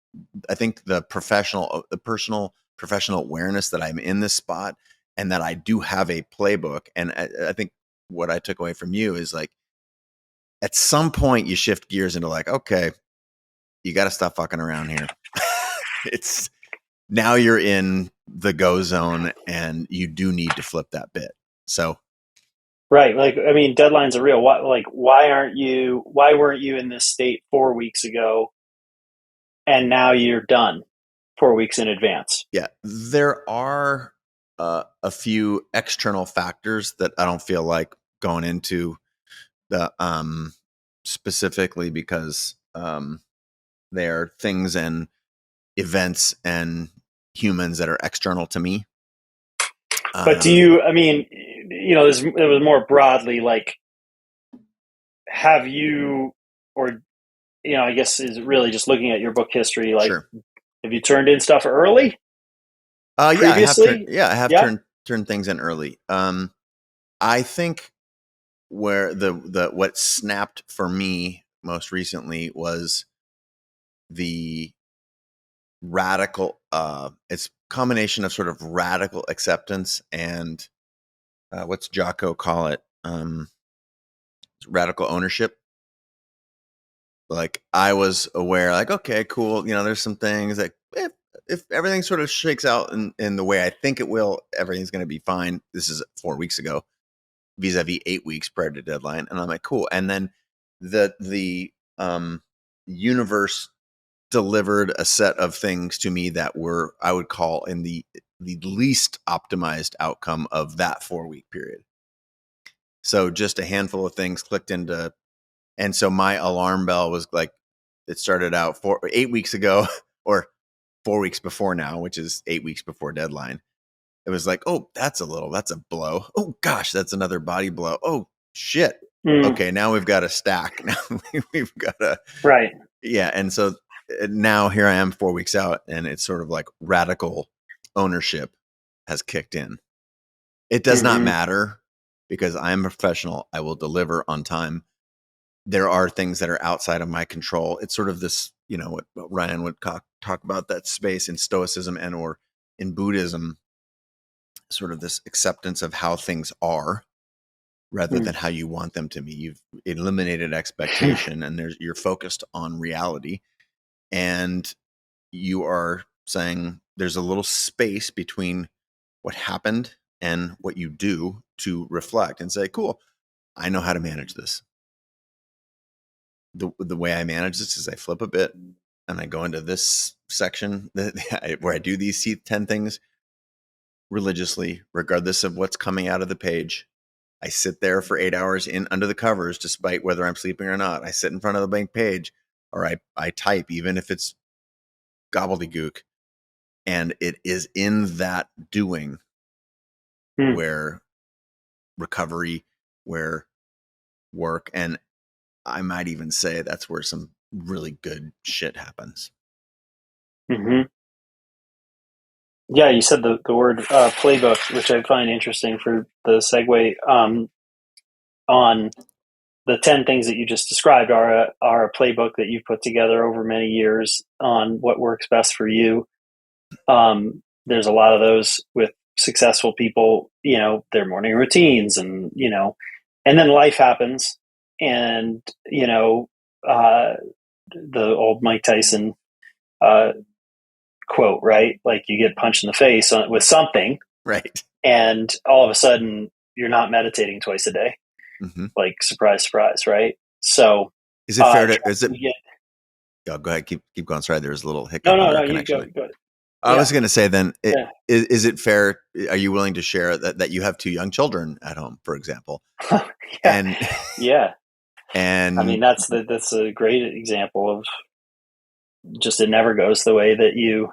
I think the personal professional awareness that I'm in this spot and that I do have a playbook. And I think what I took away from you is like, at some point you shift gears into like, okay, you got to stop fucking around here. It's now you're in the go zone and you do need to flip that bit. So, Right. Like, I mean, deadlines are real. Why weren't you in this state 4 weeks ago and now you're done 4 weeks in advance? yeah, there are a few external factors that I don't feel like going into the specifically because they are things and events and humans that are external to me. But I mean, it was more broadly like, have you, or, I guess is really just looking at your book history, like, Sure. have you turned in stuff early Yeah, I have turned. previously? Yeah, I have Yeah. turned things in early. I think where the what snapped for me most recently was the radical. It's combination of sort of radical acceptance and what's Jocko call it? Radical ownership. Like, I was aware, like, okay, cool. There's some things that if everything sort of shakes out in the way I think it will, everything's going to be fine. This is 4 weeks ago, vis-a-vis 8 weeks prior to deadline, and I'm like, cool. And then the universe delivered a set of things to me that were, I would call, in the least optimized outcome of that 4 week period. So just a handful of things clicked into. And so my alarm bell was like, it started out 8 weeks ago, or 4 weeks before now, which is 8 weeks before deadline. It was like, oh, that's a blow. Oh gosh, that's another body blow. Oh shit. Mm, Okay, now we've got a stack. Now we've got a, right. yeah. And so now here I am 4 weeks out, and it's sort of like radical ownership has kicked in. It does not Hmm. matter because I'm a professional. I will deliver on time. There are things that are outside of my control. It's sort of this, what Ryan would talk about, that space in Stoicism and or in Buddhism, sort of this acceptance of how things are rather Mm. than how you want them to be. You've eliminated expectation and you're focused on reality, and you are saying there's a little space between what happened and what you do to reflect and say, cool, I know how to manage this. the way I manage this is I flip a bit and I go into this section where I do these 10 things religiously, regardless of what's coming out of the page. I sit there for 8 hours in under the covers, despite whether I'm sleeping or not. I sit in front of the blank page, or I type, even if it's gobbledygook. And it is in that doing where recovery, where work, and I might even say that's where some really good shit happens. Mm-hmm. Yeah, you said the word playbook, which I find interesting for the segue on the 10 things that you just described are a playbook that you've put together over many years on what works best for you. There's a lot of those with successful people, their morning routines and then life happens and, the old Mike Tyson quote, right? Like you get punched in the face with something. Right. And all of a sudden you're not meditating twice a day. Mm-hmm. Like surprise, surprise, right? So is it fair to, is it, go ahead. Keep going. Sorry. There's a little hiccup. No, you go. I was going to say then, is it fair? Are you willing to share that you have 2 young children at home, for example? And I mean, that's a great example of just, it never goes the way that you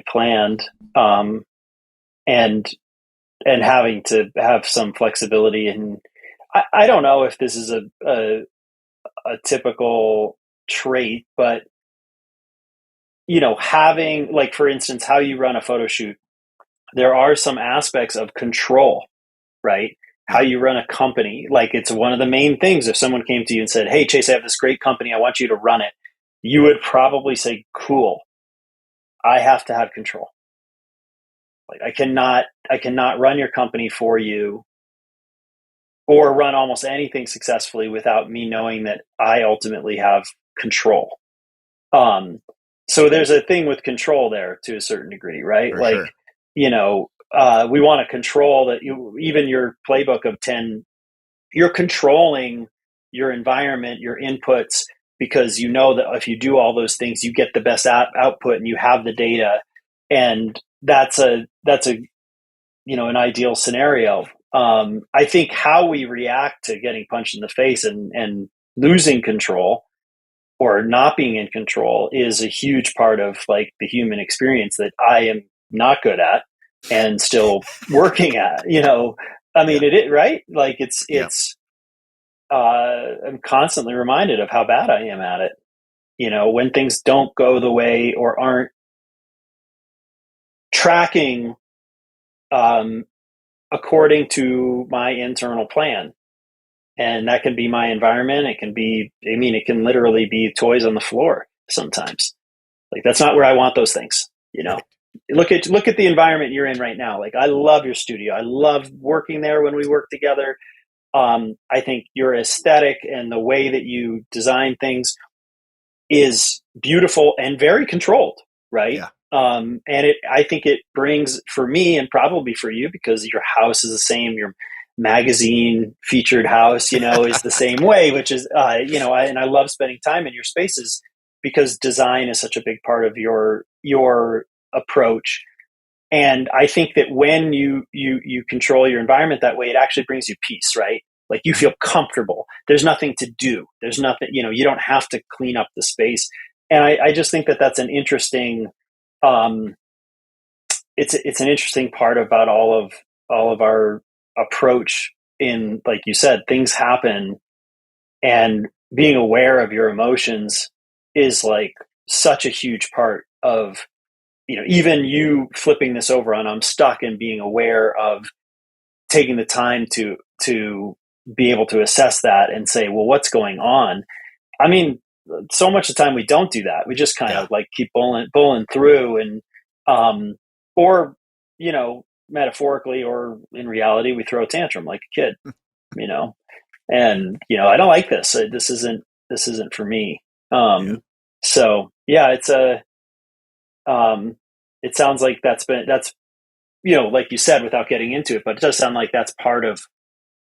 planned. And having to have some flexibility. And I don't know if this is a typical trait, but having, like, for instance, how you run a photo shoot, there are some aspects of control, right? Yeah. How you run a company. Like, it's one of the main things. If someone came to you and said, "Hey, Chase, I have this great company. I want you to run it." You would probably say, "Cool. I have to have control. Like, I cannot run your company for you or run almost anything successfully without me knowing that I ultimately have control." So there's a thing with control there to a certain degree, right? For sure. We want to control that. Even your playbook of 10, you're controlling your environment, your inputs, because you know that if you do all those things, you get the best output and you have the data. And that's an ideal scenario. I think how we react to getting punched in the face and losing control or not being in control is a huge part of, like, the human experience that I am not good at and still working at. I mean, it right? Like, it's I'm constantly reminded of how bad I am at it. When things don't go the way or aren't tracking according to my internal plan. And that can be my environment. It can literally be toys on the floor sometimes. Like, that's not where I want those things. Look at the environment you're in right now. Like, I love your studio. I love working there when we work together. I think your aesthetic and the way that you design things is beautiful and very controlled, right? Yeah. I think it brings, for me and probably for you, because your house is the same, your magazine featured house, is the same way, which is, and I love spending time in your spaces because design is such a big part of your approach. And I think that when you control your environment that way, it actually brings you peace, right? Like, you feel comfortable. There's nothing to do. There's nothing, you don't have to clean up the space. And I just think that that's an interesting, it's an interesting part about all of our approach in, like you said, things happen, and being aware of your emotions is, like, such a huge part of, even you flipping this over on I'm stuck and being aware of taking the time to be able to assess that and say, well, what's going on? I mean, so much of the time we don't do that. We just kind of like keep bowling through, and or metaphorically or in reality, we throw a tantrum like a kid, and I don't like this. This isn't for me. So yeah, it's it sounds like that's like you said, without getting into it, but it does sound like that's part of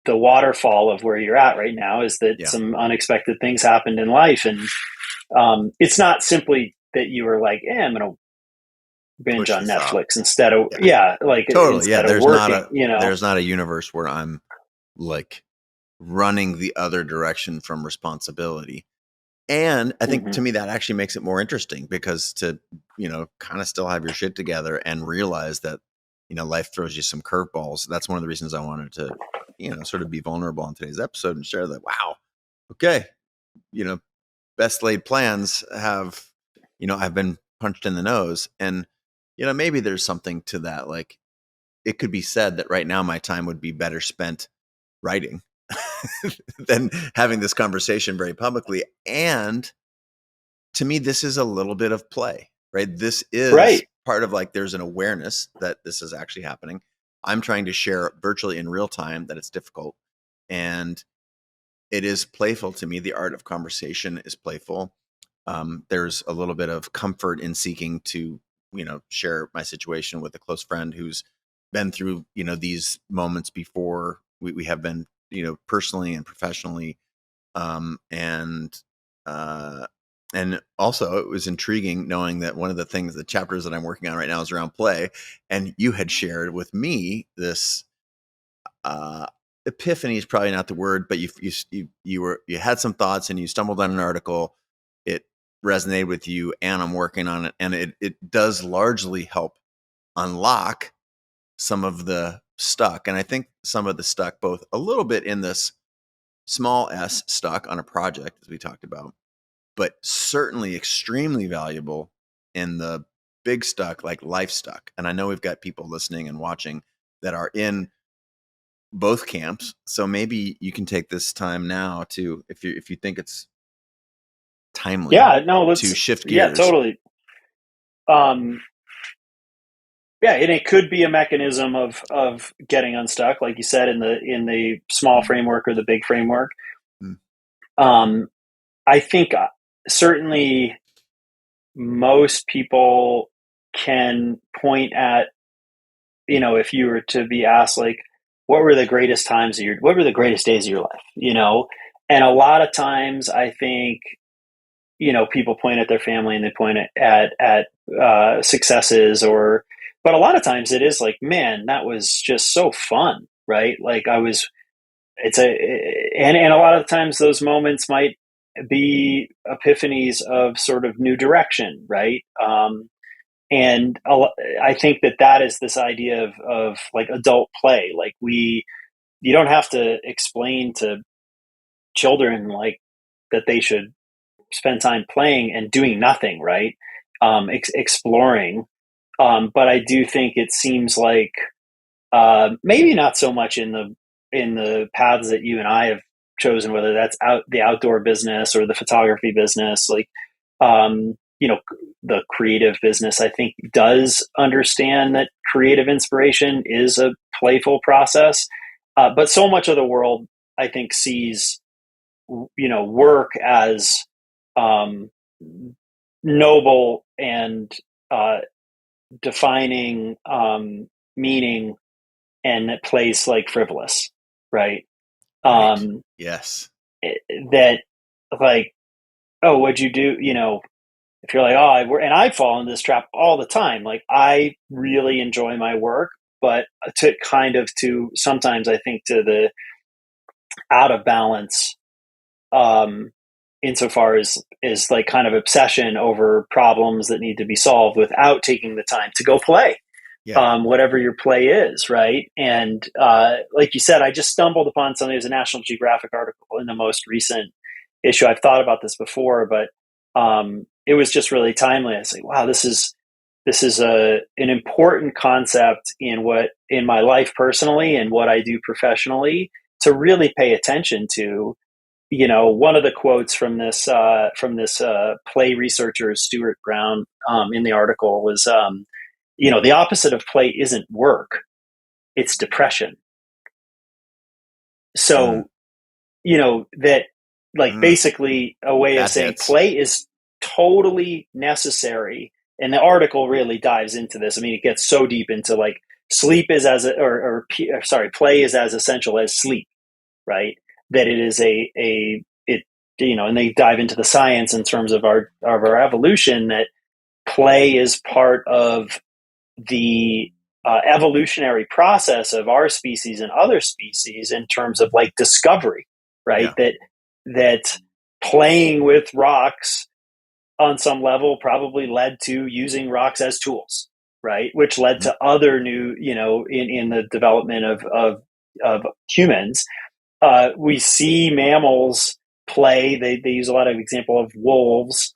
the waterfall of where you're at right now is that Yeah. some unexpected things happened in life. And it's not simply that you were like, I'm going to binge Push on this off. Netflix instead of, Yeah. like Totally. Yeah. instead of working, There's not a universe where I'm like running the other direction from responsibility. And I think Mhm. to me that actually makes it more interesting because to, kind of still have your shit together and realize that, life throws you some curveballs. That's one of the reasons I wanted to, sort of be vulnerable on today's episode and share that, wow, okay, you know, best laid plans have, I've been punched in the nose. And, maybe there's something to that. Like it could be said that right now my time would be better spent writing than having this conversation very publicly. And to me, this is a little bit of play, right? This is Right. part of like there's an awareness that this is actually happening. I'm trying to share virtually in real time that it's difficult. And it is playful to me. The art of conversation is playful. There's a little bit of comfort in seeking to, share my situation with a close friend who's been through, these moments before. We have been, personally and professionally. And uh, and also it was intriguing knowing that one of the things, the chapters that I'm working on right now is around play. And you had shared with me this uh, epiphany is probably not the word, but you had some thoughts and you stumbled on an article. It resonated with you, and I'm working on it, and it does largely help unlock some of the stuck. And I think some of the stuck, both a little bit in this small s stuck on a project, as we talked about, but certainly extremely valuable in the big stuck, like life stuck. And I know we've got people listening and watching that are in both camps. So maybe you can take this time now to, if you think it's timely, Yeah. No, to shift yeah, gears. totally. Um, yeah. And it could be a mechanism of getting unstuck, like you said, in the small framework or the big framework. Mm. Um, I think certainly most people can point at, if you were to be asked, like, what were the greatest days of your life, and a lot of times I think, people point at their family and they point at successes, but a lot of times it is like, man, that was just so fun, right? Like and a lot of times those moments might be epiphanies of sort of new direction, right? And I think that is this idea of like adult play. Like you don't have to explain to children like that they should spend time playing and doing nothing, right? Exploring. But I do think it seems like maybe not so much in the paths that you and I have chosen, whether that's the outdoor business or the photography business, like um, you know, the creative business, I think does understand that creative inspiration is a playful process. But so much of the world, I think, sees, work as um, noble and uh, defining meaning, and it plays like frivolous, right? Right. Um, Yes. that like, oh, what'd you do? If you're like, oh, and I fall in this trap all the time. Like I really enjoy my work, but to sometimes I think to the out of balance, um, insofar as is like kind of obsession over problems that need to be solved without taking the time to go play, Yeah. whatever your play is, right? And like you said, I just stumbled upon something. It was a National Geographic article in the most recent issue. I've thought about this before, but it was just really timely. I was like, wow, this is an important concept in my life personally and what I do professionally to really pay attention to. One of the quotes from this play researcher Stuart Brown in the article was, the opposite of play isn't work; it's depression. Mm. So, that, like, Mm. basically a way of That saying hits. play is totally necessary. And the article really dives into this. I mean, it gets so deep into like sleep is as a, or sorry, play is as essential as sleep. right? That it is it, and they dive into the science in terms of our evolution, that play is part of the evolutionary process of our species and other species in terms of like discovery, right? Yeah. That playing with rocks on some level probably led to using rocks as tools, right? Which led Mhm. to other new, in the development of humans. We see mammals play. They use a lot of example of wolves.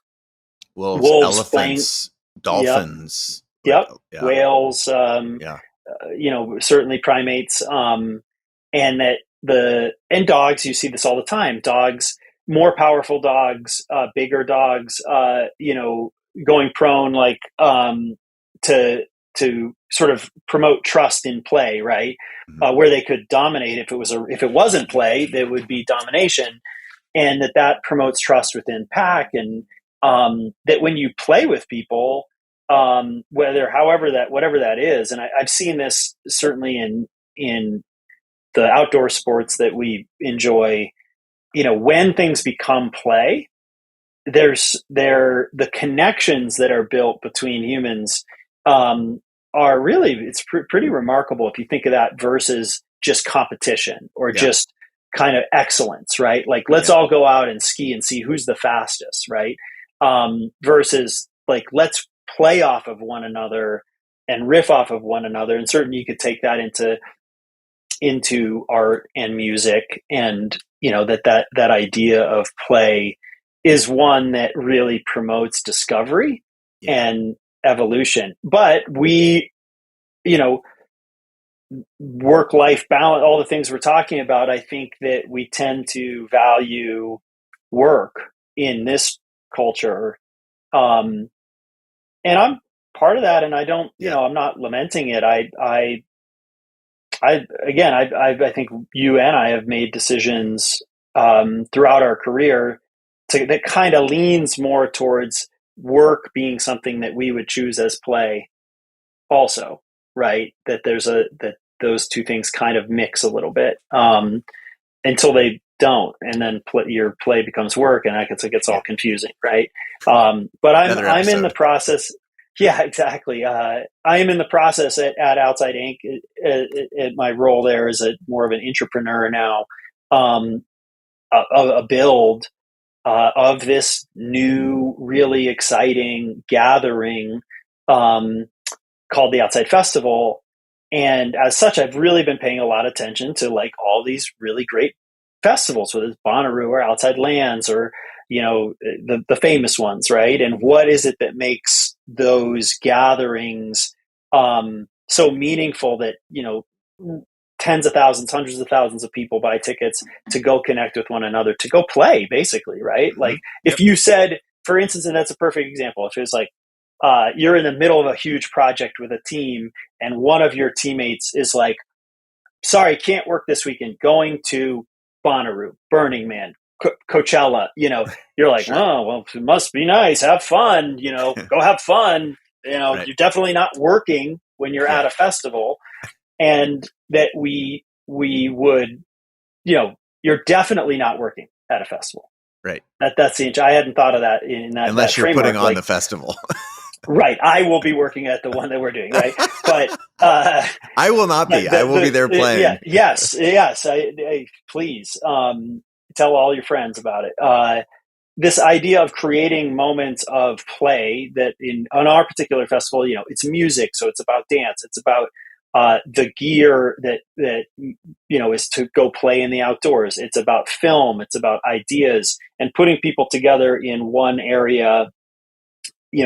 Wolves, Wolves playing. elephants, Yep. dolphins, like, Yep. yeah, Whales. yeah, Certainly primates. And that and dogs. You see this all the time. Dogs, more powerful dogs, bigger dogs. Going prone, like to sort of promote trust in play, right? mhm, Where they could dominate. If it wasn't play, there would be domination, and that promotes trust within pack, and that when you play with people, whatever that is, and I've seen this certainly in the outdoor sports that we enjoy. When things become play, the connections that are built between humans um, are really, it's pretty remarkable if you think of that versus just competition or yeah, just kind of excellence, right? Like, let's yeah, all go out and ski and see who's the fastest, right? Versus like, let's play off of one another and riff off of one another. And certainly you could take that into art and music, and that idea of play is one that really promotes discovery yeah, and evolution. But we, you know work life balance, all the things we're talking about, I think that we tend to value work in this culture. um and I'm part of that, and I don't, yeah, I'm not lamenting it. I think you and I have made decisions throughout our career that kind of leans more towards work being something that we would choose as play, also, right? That those two things kind of mix a little bit until they don't, and then your play becomes work, and it gets all yeah. confusing, right? But Another I'm in the episode. process. Yeah, exactly. I am in the process at Outside Inc. My role there is more of an entrepreneur now, um, a build of this new, really exciting gathering um, called the Outside Festival. And as such, I've really been paying a lot of attention to like all these really great festivals, whether it's Bonnaroo or Outside Lands or, the famous ones, right? And what is it that makes those gatherings so meaningful that, tens of thousands, hundreds of thousands of people buy tickets to go connect with one another, to go play, basically, right? Hmm. Like, if Yep. you said, for instance, and that's a perfect example, if it was like, you're in the middle of a huge project with a team, and one of your teammates is like, sorry, can't work this weekend, going to Bonnaroo, Burning Man, Coachella. You're like, Sure. oh, well, it must be nice. Have fun. Go have fun. Right. You're definitely not working when you're Yeah. at a festival, and that we would, you're definitely not working at a festival. Right. That's the. I hadn't thought of that in that Unless you're putting framework. on Like, the festival. right, I will be working at the one that we're doing, right? But I will not but be. I will be there yeah, playing. yes, please tell all your friends about it. This idea of creating moments of play, that on our particular festival, it's music, so it's about dance, it's about the gear that is to go play in the outdoors. It's about film, it's about ideas, and putting people together in one area,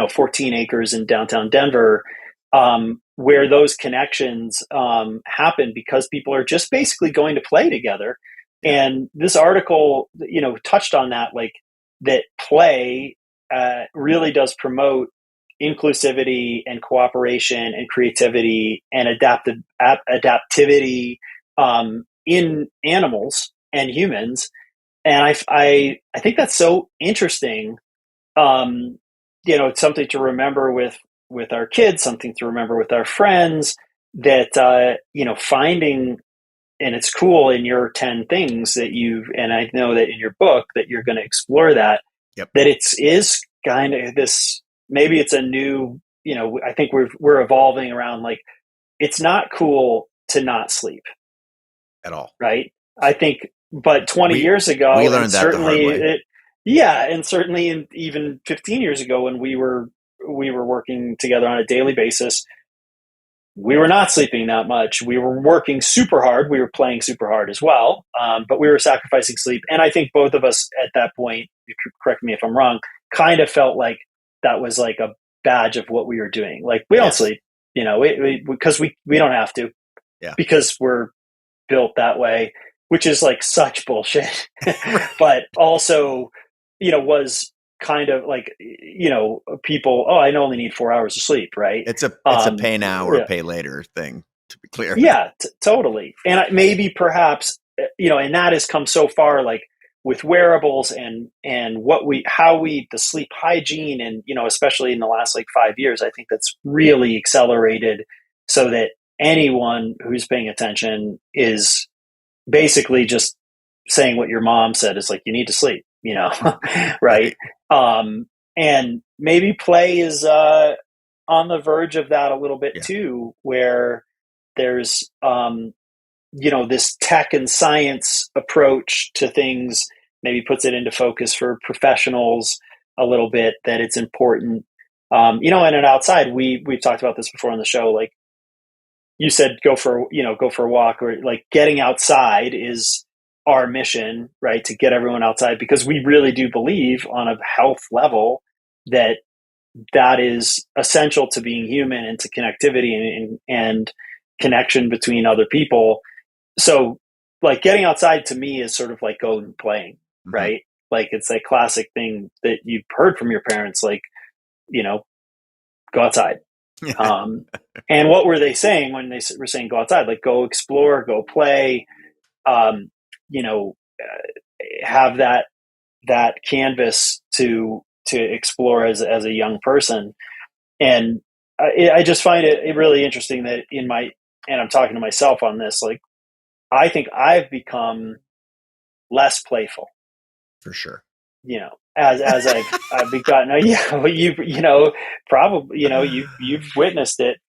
14 acres in downtown Denver, where those connections happen because people are just basically going to play together. Yeah. And this article, touched on that, like, that play really does promote inclusivity and cooperation and creativity and adaptivity in animals and humans. And I think that's so interesting. um, it's something to remember with our kids, something to remember with our friends, that finding and it's cool in your 10 things that and I know that in your book that you're going to explore that, Yep. that is kind of this, maybe it's a new, I think we're evolving around, like, it's not cool to not sleep At all. right? I think, but 20 years ago, we and learned that the hard certainly way. and certainly even 15 years ago when we were working together on a daily basis, we were not sleeping that much. We were working super hard. We were playing super hard as well, but we were sacrificing sleep. And I think both of us at that point, you could correct me if I'm wrong, kind of felt like that was like a badge of what we were doing. Like, we don't sleep, because we don't have to, because we're built that way, which is like such bullshit. But also, was kind of like, people, I only need 4 hours of sleep, right? It's a pay now or pay later thing, to be clear. Yeah, totally. And maybe perhaps, and that has come so far, like with wearables and the sleep hygiene, and, especially in the last like 5 years, I think that's really accelerated, so that anyone who's paying attention is basically just saying what your mom said, is like, you need to sleep, right? And maybe play is on the verge of that a little bit too, where there's this tech and science approach to things maybe puts it into focus for professionals a little bit, that it's important. And then outside, we've talked about this before on the show, like you said, go for a walk, or like getting outside is our mission, right? To get everyone outside, because we really do believe on a health level that is essential to being human and to connectivity and connection between other people. So like getting outside to me is sort of like going and playing, right? Like it's a classic thing that you've heard from your parents, like, go outside. And what were they saying when they were saying go outside? Like, go explore, go play, have that canvas to explore as a young person. And I just find it really interesting that and I'm talking to myself on this, like, I think I've become less playful, for sure. As I've gotten, probably, you've witnessed it,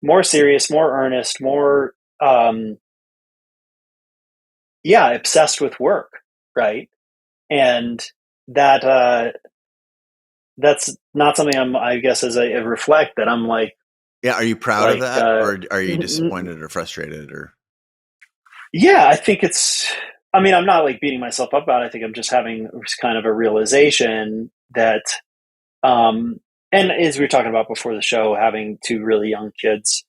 more serious, more earnest, more, obsessed with work. Right. And that's not something I guess, as I reflect, that I'm like, are you proud of that, or are you disappointed or frustrated, or? Yeah, I think I'm not like beating myself up about it. I think I'm just having kind of a realization that, and as we were talking about before the show, having two really young kids,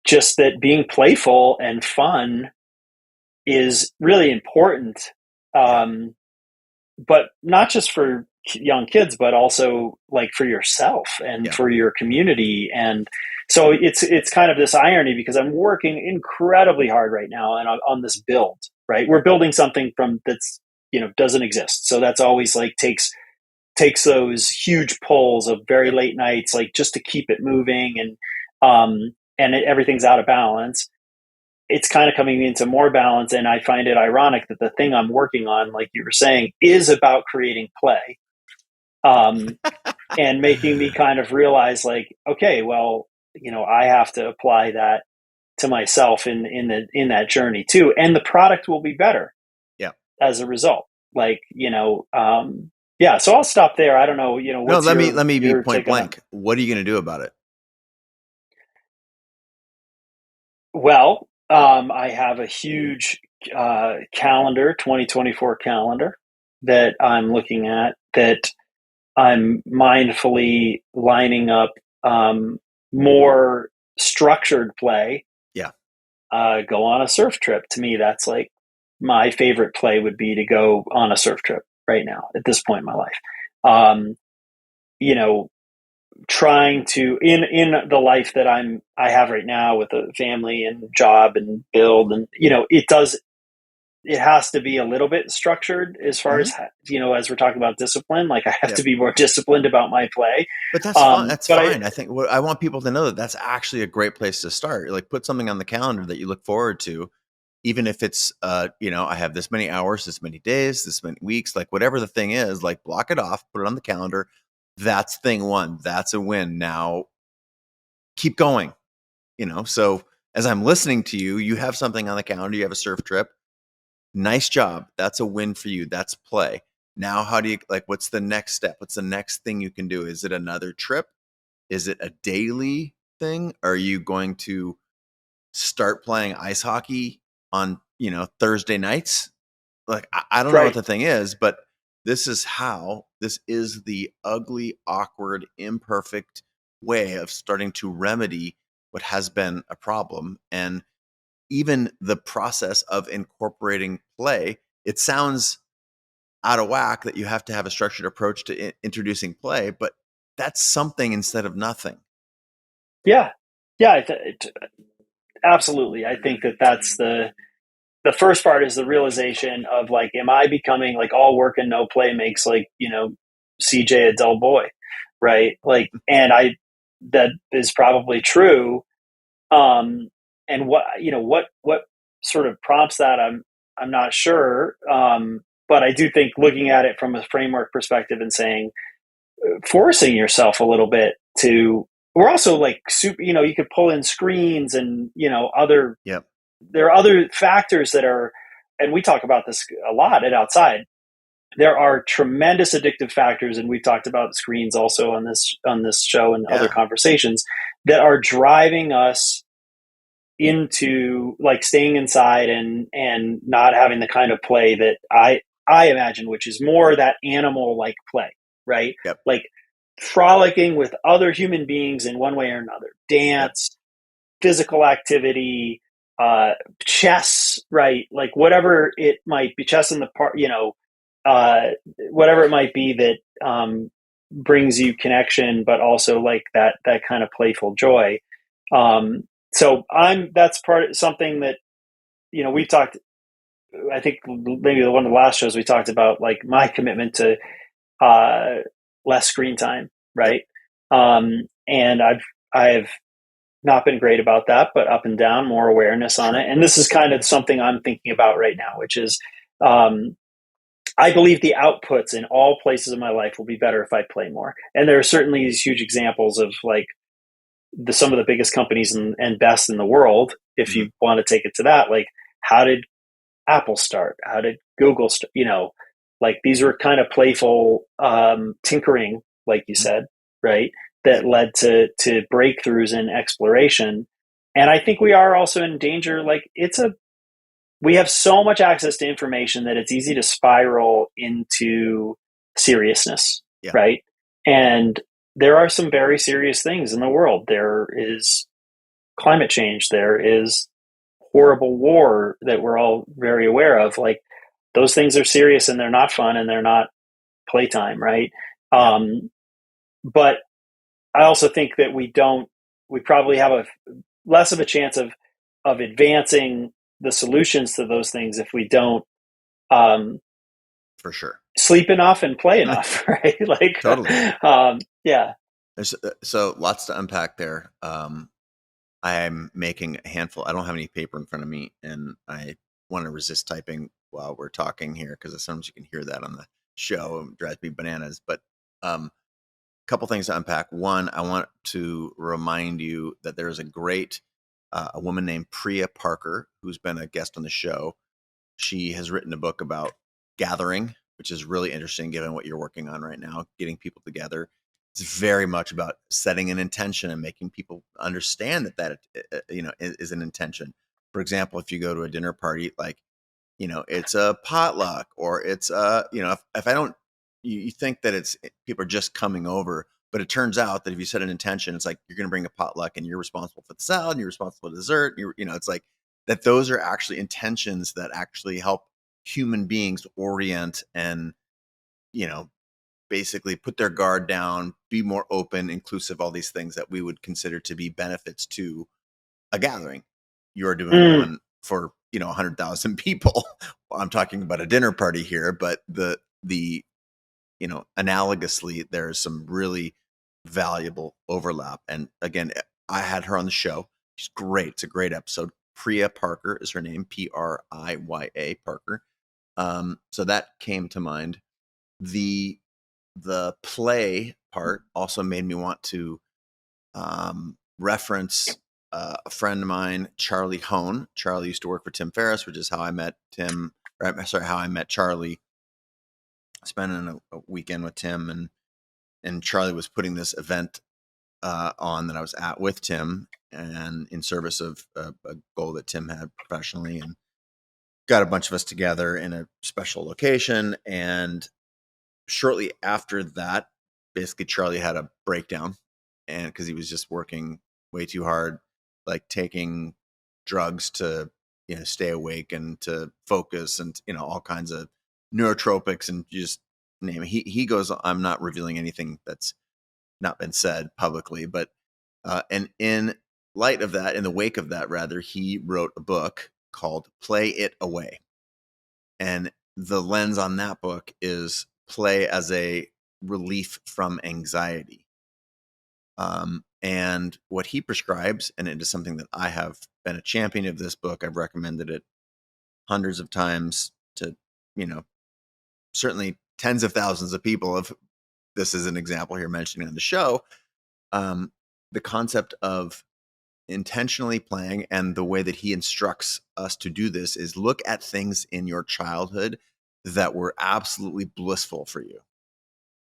just that being playful and fun is really important. But not just for young kids, but also like for yourself and for your community. And so it's kind of this irony, because I'm working incredibly hard right now and on this build, right? We're building something that's, doesn't exist. So that's always like takes those huge pulls of very late nights, like just to keep it moving, and everything's out of balance. It's kind of coming into more balance. And I find it ironic that the thing I'm working on, like you were saying, is about creating play, and making me kind of realize, like, okay, well, I have to apply that to myself in that journey too. And the product will be better as a result. Like, so I'll stop there. I don't know, No, let me be point blank. What are you going to do about it? Well, I have a huge calendar, 2024 calendar, that I'm looking at, that I'm mindfully lining up more structured play. Go on a surf trip. To me, that's like my favorite play would be to go on a surf trip right now at this point in my life. Trying to in the life that I have right now with a family and job and build, and it does it has to be a little bit structured as far Hmm. as, as we're talking about discipline. Like I have to Yep. be more disciplined about my play. But that's fine. That's But I fine. I think I want people to know that that's actually a great place to start. Like put something on the calendar that you look forward to, even if it's I have this many hours, this many days, this many weeks, like whatever the thing is, like block it off, put it on the calendar. That's thing one. That's a win. Now keep going. So as I'm listening to you, you have something on the calendar, you have a surf trip. Nice job. That's a win for you. That's play. Now, how do you like what's the next step? What's the next thing you can do? Is it another trip? Is it a daily thing? Are you going to start playing ice hockey on, Thursday nights? Like, I don't know what right, the thing is, but this is the ugly, awkward, imperfect way of starting to remedy what has been a problem. And even the process of incorporating play, it sounds out of whack that you have to have a structured approach to introducing play, but that's something instead of nothing. yeah, yeah, absolutely. I think that that's the first part is the realization of like, am I becoming like all work and no play makes like, CJ a dull boy, right? Like, and that is probably true. And what sort of prompts that, I'm not sure. But I do think looking at it from a framework perspective and saying, forcing yourself a little bit to, we're also like super, you could pull in screens and, Yep. there are other factors that are, and we talk about this a lot at Outside. There are tremendous addictive factors, and we've talked about screens also on this show and other Yeah. conversations that are driving us into like staying inside and not having the kind of play that I imagine, which is more that animal like play, right? Yep. Like frolicking with other human beings in one way or another, Yep. dance, physical activity, uh, chess, right? Like whatever it might be, chess in the park, uh, whatever it might be that brings you connection, but also like that kind of playful joy. So that's part something that we've talked. I think maybe one of the last shows we talked about like my commitment to uh, less screen time, Yep. right? And I've not been great about that, but up and down, more awareness on Sure. it. And this is kind of something I'm thinking about right now, which is um, I believe the outputs in all places of my life will be better if I play more. And there are certainly these huge examples of like some of the biggest companies and best in the world. If Hmm. you want to take it to that, like how did Apple start? How did Google start? Like these were kind of playful tinkering, like you Hmm. said, right? Yep. That led to breakthroughs in exploration. And I think we are also in danger. Like we have so much access to information that it's easy to spiral into seriousness, Yeah. right? And there are some very serious things in the world. There is climate change. There is horrible war that we're all very aware of. Like those things are serious and they're not fun and they're not playtime, right? Yep. But I also think that we probably have a less of a chance of advancing the solutions to those things if we don't um, For sure. sleep enough and play enough, right? Like, Totally. yeah, So lots to unpack there. I'm making a handful. I don't have any paper in front of me, and I want to resist typing while we're talking here because sometimes you can hear that on the show. It drives me bananas. But um, couple things to unpack. One, I want to remind you that there is a woman named Priya Parker who's been a guest on the show. She has written a book about gathering, which is really interesting given what you're working on right now, getting people together. It's very much about setting an intention and making people understand that is an intention. For example, if you go to a dinner party, like it's a potluck or it's if I don't, you think that people are just coming over, but it turns out that if you set an intention, it's like you're going to bring a potluck and you're responsible for the salad and you're responsible for the dessert. It's like that. Those are actually intentions that actually help human beings orient and, you know, basically put their guard down, be more open, inclusive, all these things that we would consider to be benefits to a gathering. You're doing mm, one for 100,000 people. I'm talking about a dinner party here, but the analogously, there's some really valuable overlap. And again, I had her on the show. She's great. It's a great episode. Priya Parker is her name, Priya Parker. So that came to mind. The play part also made me want to reference a friend of mine, Charlie Hone. Charlie used to work for Tim Ferriss, which is how I met Tim. How I met Charlie. Spending a weekend with Tim, and Charlie was putting this event on that I was at with Tim, and in service of a goal that Tim had professionally, and got a bunch of us together in a special location. And shortly after that, basically Charlie had a breakdown, and because he was just working way too hard, like taking drugs to stay awake and to focus, and all kinds of neurotropics, and just name it. He goes, I'm not revealing anything that's not been said publicly, but and in light of that, in the wake of that rather, he wrote a book called Play It Away. And the lens on that book is play as a relief from anxiety. And what he prescribes, and it is something that I have been a champion of this book. I've recommended it hundreds of times to, certainly tens of thousands of people. If this is an example here mentioning on the show, the concept of intentionally playing, and the way that he instructs us to do this is look at things in your childhood that were absolutely blissful for you.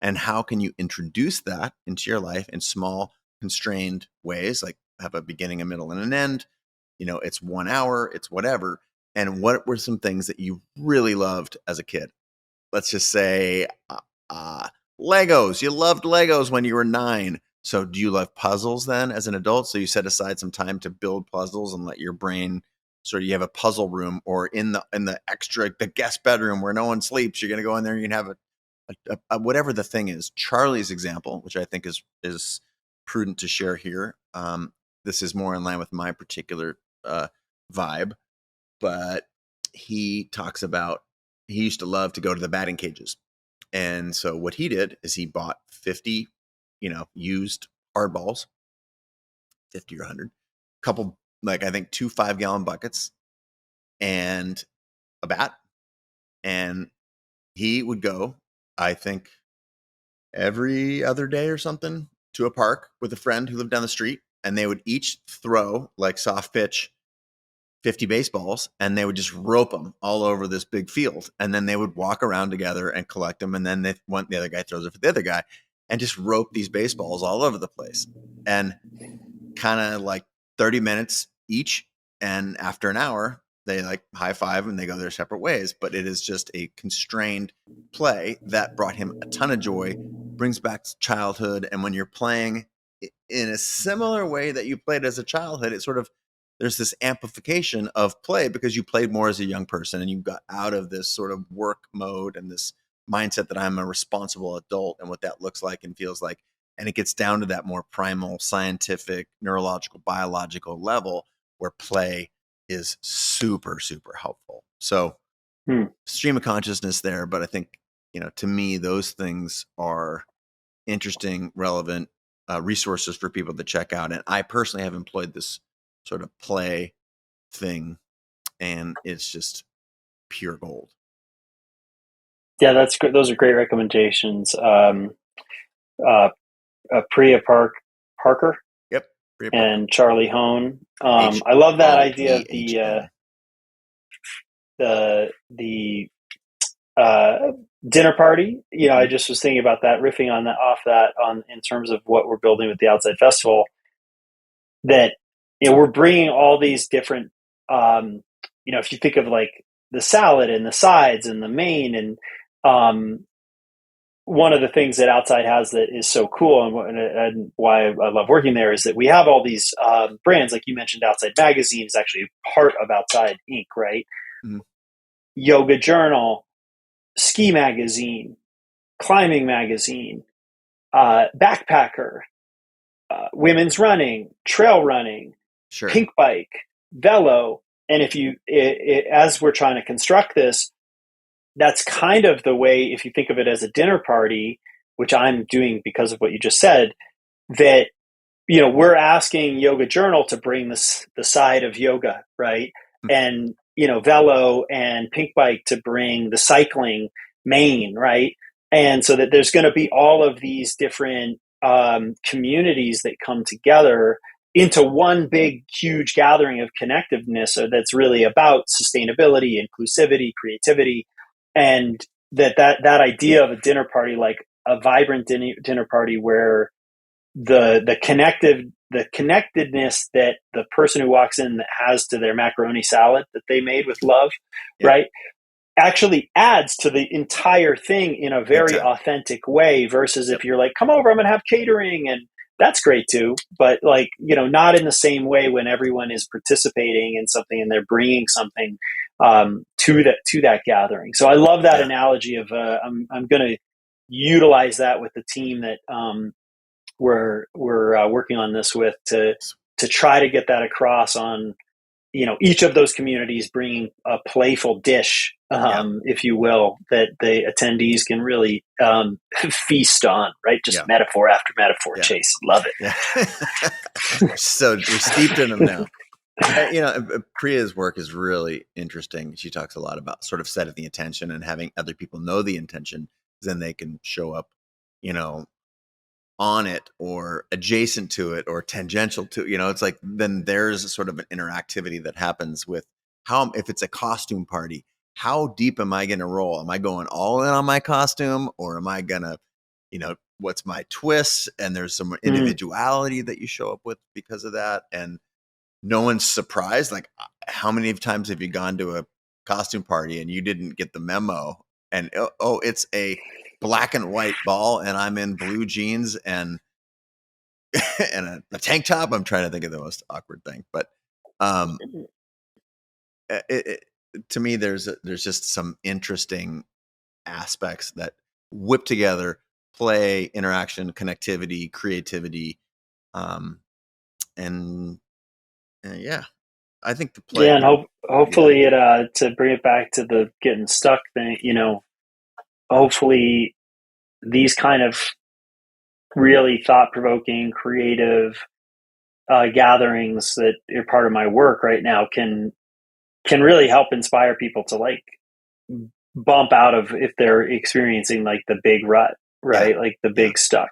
And how can you introduce that into your life in small, constrained ways, like have a beginning, a middle, and an end? It's 1 hour, it's whatever. And what were some things that you really loved as a kid? Let's just say Legos. You loved Legos when you were 9. So do you love puzzles then as an adult? So you set aside some time to build puzzles and let your brain you have a puzzle room, or in the guest bedroom where no one sleeps, you're going to go in there and you can have a whatever the thing is. Charlie's example, which I think is prudent to share here. This is more in line with my particular vibe, but he talks about, he used to love to go to the batting cages. And so what he did is he bought 50, used hardballs, 50 or 100, couple, like I think 2 5-gallon buckets and a bat. And he would go, I think every other day or something, to a park with a friend who lived down the street, and they would each throw, like soft pitch, 50 baseballs, and they would just rope them all over this big field. And then they would walk around together and collect them. And then the other guy throws it for the other guy, and just rope these baseballs all over the place. And kind of like 30 minutes each. And after an hour, they like high five and they go their separate ways. But it is just a constrained play that brought him a ton of joy, brings back childhood. And when you're playing in a similar way that you played as a childhood, it sort of, there's this amplification of play because you played more as a young person and you got out of this sort of work mode and this mindset that I'm a responsible adult and what that looks like and feels like. And it gets down to that more primal, scientific, neurological, biological level where play is super, super helpful. So stream of consciousness there. But I think, to me, those things are interesting, relevant resources for people to check out. And I personally have employed this sort of play thing, and it's just pure gold. Yeah, that's good. Those are great recommendations. Priya Parker. Yep. Priya Parker. And Charlie Hone. I love that idea of the dinner party. I just was thinking about that, riffing on that, in terms of what we're building with the Outside Festival. That we're bringing all these different. If you think of like the salad and the sides and the main, and one of the things that Outside has that is so cool and why I love working there is that we have all these brands, like you mentioned. Outside Magazine is actually part of Outside Inc., right? Mm-hmm. Yoga Journal, Ski Magazine, Climbing Magazine, Backpacker, Women's Running, Trail Running, sure. Pink Bike, Velo, And if as we're trying to construct this, that's kind of the way, if you think of it as a dinner party, which I'm doing because of what you just said, that, we're asking Yoga Journal to bring the side of yoga, right? And, Velo and Pink Bike to bring the cycling main, right? And so that there's going to be all of these different communities that come together into one big, huge gathering of connectiveness that's really about sustainability, inclusivity, creativity, and that idea of a dinner party, like a vibrant dinner party where the connectedness that the person who walks in has to their macaroni salad that they made with love, right, actually adds to the entire thing in a very authentic way, versus if you're like, come over, I'm going to have catering, and that's great too, but like, not in the same way when everyone is participating in something and they're bringing something to that gathering. So I love that analogy of I'm going to utilize that with the team that we're working on this with, to try to get that across on, each of those communities bringing a playful dish, if you will, that the attendees can really feast on, right? Just metaphor after metaphor. Chase, love it. So we're steeped in them now. Priya's work is really interesting. She talks a lot about sort of setting the intention and having other people know the intention, then they can show up, on it or adjacent to it or tangential to, it's like, then there's a sort of an interactivity that happens with if it's a costume party, how deep am I going to roll? Am I going all in on my costume, or am I going to, what's my twist? And there's some individuality that you show up with because of that. And no one's surprised. Like, how many times have you gone to a costume party and you didn't get the memo? And it's a black and white ball, and I'm in blue jeans and and a tank top. I'm trying to think of the most awkward thing, but to me, there's just some interesting aspects that whip together play, interaction, connectivity, creativity, and I think the play. Yeah, and hopefully it to bring it back to the getting stuck thing. Hopefully these kind of really thought-provoking, creative gatherings that are part of my work right now can really help inspire people to like bump out of, if they're experiencing like the big rut, right? Like the big stuck,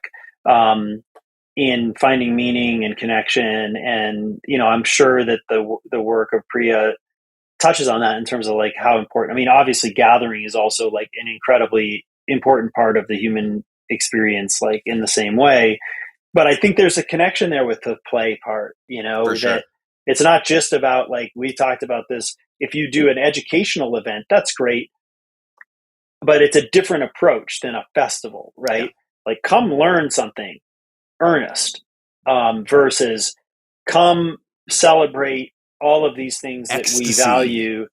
in finding meaning and connection. And, I'm sure that the work of Priya touches on that in terms of like how important, I mean, obviously gathering is also like an incredibly important part of the human experience, like in the same way. But I think there's a connection there with the play part, For sure. that it's not just about, like we talked about this, if you do an educational event, that's great, but it's a different approach than a festival, right? Like, come learn something earnest, versus come celebrate all of these things that we value.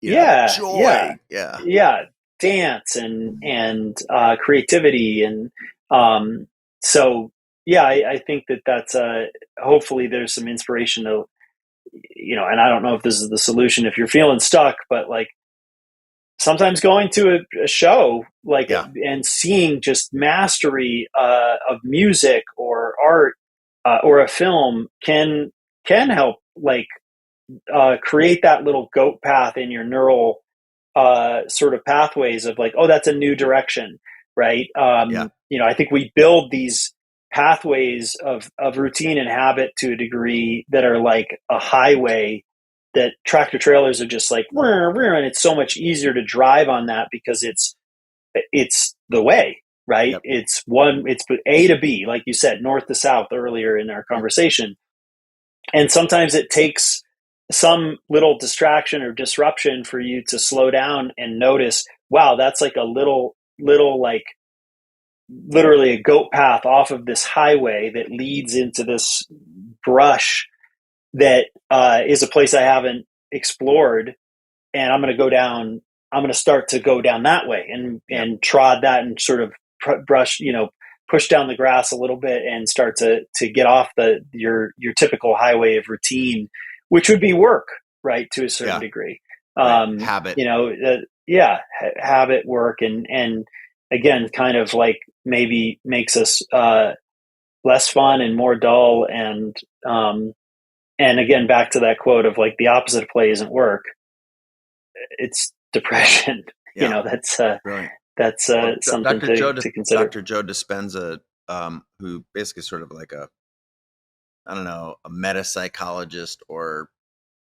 Joy. Dance and creativity. And so, I think that's hopefully there's some inspiration to, and I don't know if this is the solution if you're feeling stuck, but like sometimes going to a show, like, and seeing just mastery of music or art or a film can help, like, create that little goat path in your neural sort of pathways of like, oh, that's a new direction, right? I think we build these pathways of routine and habit to a degree that are like a highway that tractor trailers are just like, and it's so much easier to drive on that because it's the way, right? It's A to B, like you said, north to south earlier in our conversation. And sometimes it takes some little distraction or disruption for you to slow down and notice, wow, that's like a little like literally a goat path off of this highway that leads into this brush that is a place I haven't explored. And I'm going to start to go down that way and trod that and sort of brush, push down the grass a little bit and start to get off your typical highway of routine, which would be work, right, to a certain Yeah. degree. Right. Habit. Habit work, and again, kind of like maybe makes us less fun and more dull, and again, back to that quote of like the opposite of play isn't work, it's depression. Yeah. That's Brilliant. something to consider. Dr. Joe Dispenza, who basically sort of like I don't know, a meta psychologist or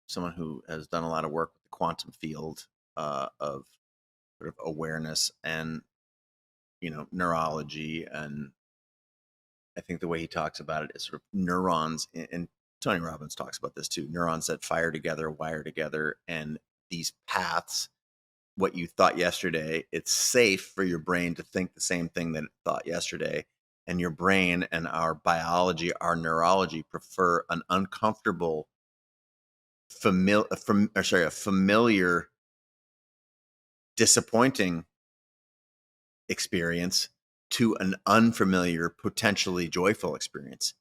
someone who has done a lot of work with the quantum field of sort of awareness and, neurology. And I think the way he talks about it is sort of neurons, and Tony Robbins talks about this too, neurons that fire together, wire together, and these paths, what you thought yesterday, it's safe for your brain to think the same thing that it thought yesterday. And your brain and our biology, our neurology prefer an uncomfortable, a familiar, disappointing experience to an unfamiliar, potentially joyful experience,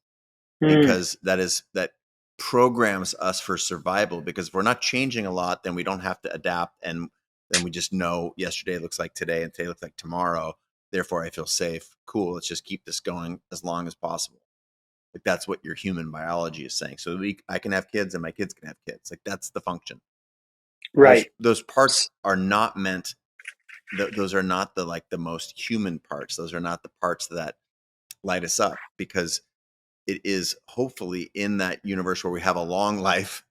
because that programs us for survival. Because if we're not changing a lot, then we don't have to adapt, and then we just know yesterday looks like today and today looks like tomorrow. Therefore, I feel safe. Cool. Let's just keep this going as long as possible. Like that's what your human biology is saying. So I can have kids and my kids can have kids. Like that's the function. Right. Those parts are not meant. Those are not the most human parts. Those are not the parts that light us up, because it is hopefully in that universe where we have a long life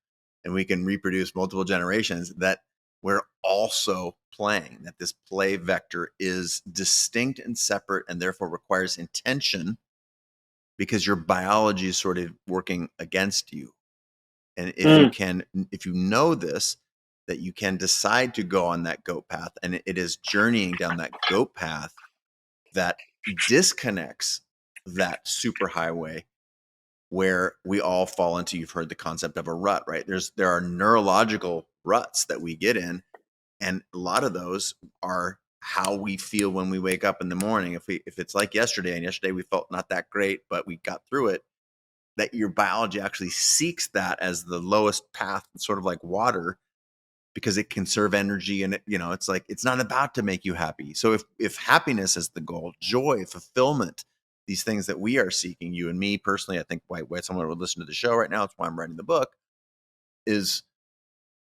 and we can reproduce multiple generations, that we're also playing, that this play vector is distinct and separate and therefore requires intention, because your biology is sort of working against you. And if you know this, that you can decide to go on that goat path, and it is journeying down that goat path that disconnects that superhighway where we all fall into, you've heard the concept of a rut, right? There are neurological ruts that we get in, and a lot of those are how we feel when we wake up in the morning. If it's like yesterday, and yesterday we felt not that great, but we got through it, that your biology actually seeks that as the lowest path, sort of like water, because it can serve energy, and it's like it's not about to make you happy. So if happiness is the goal, joy, fulfillment, these things that we are seeking, you and me personally, I think why someone would listen to the show right now, it's why I'm writing the book, is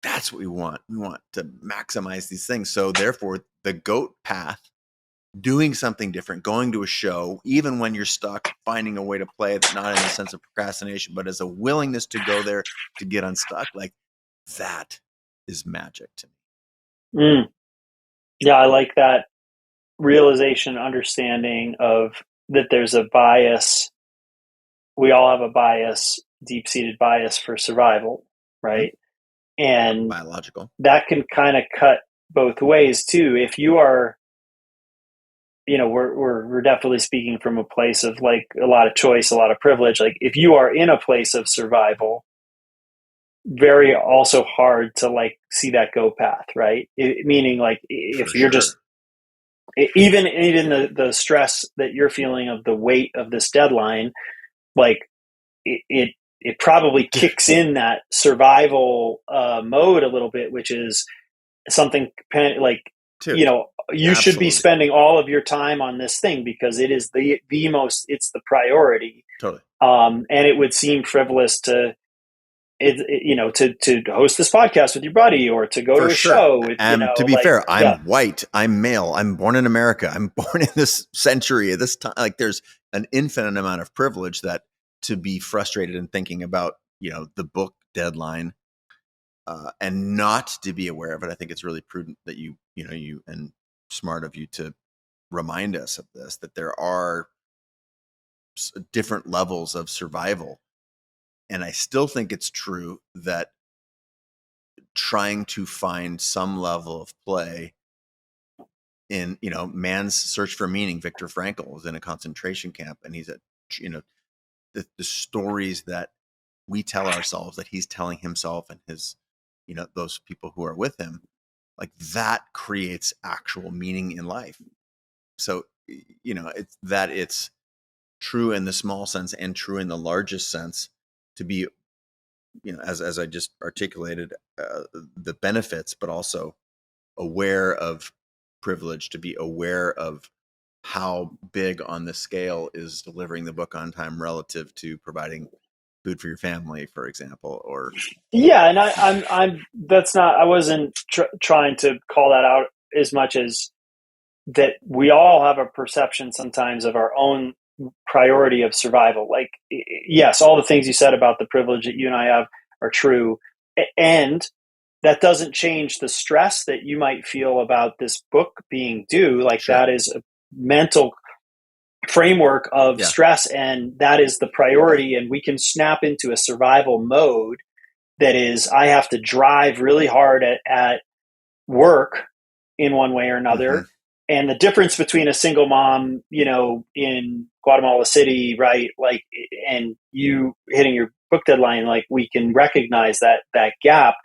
that's what we want. We want to maximize these things. So therefore, the goat path, doing something different, going to a show, even when you're stuck, finding a way to play it, not in a sense of procrastination, but as a willingness to go there to get unstuck, like that is magic to me. Yeah, I like that realization, understanding of that there's a bias. We all have a bias, deep-seated bias for survival, right? Mm-hmm. And biological. That can kind of cut both ways too. If you are, we're definitely speaking from a place of like a lot of choice, a lot of privilege. Like if you are in a place of survival, very also hard to like see that go path, right? Meaning like if you're just even the stress that you're feeling of the weight of this deadline, like it probably kicks in that survival mode a little bit, which is something like you Absolutely. Should be spending all of your time on this thing because it is the most, it's the priority. Totally. And it would seem frivolous to host this podcast with your buddy or to go to a show. And to be fair, I'm white, I'm male, I'm born in America, I'm born in this century, at this time. Like there's an infinite amount of privilege that to be frustrated and thinking about, the book deadline and not to be aware of it. I think it's really prudent that you and smart of you to remind us of this, that there are different levels of survival. And I still think it's true that trying to find some level of play in, man's search for meaning. Viktor Frankl was in a concentration camp, and he's the stories that we tell ourselves, that he's telling himself and his, those people who are with him, like that creates actual meaning in life. So, it's true in the small sense and true in the largest sense to be as I just articulated, the benefits, but also aware of privilege, to be aware of how big on the scale is delivering the book on time relative to providing food for your family, for example, or and I wasn't trying to call that out as much as that we all have a perception sometimes of our own priority of survival. Like, yes, all the things you said about the privilege that you and I have are true. And that doesn't change the stress that you might feel about this book being due. Like, sure, that is a mental framework of stress, and that is the priority. And we can snap into a survival mode that is, I have to drive really hard at work in one way or another. Mm-hmm. And the difference between a single mom, in Guatemala City, right, like, and you hitting your book deadline, like, we can recognize that gap,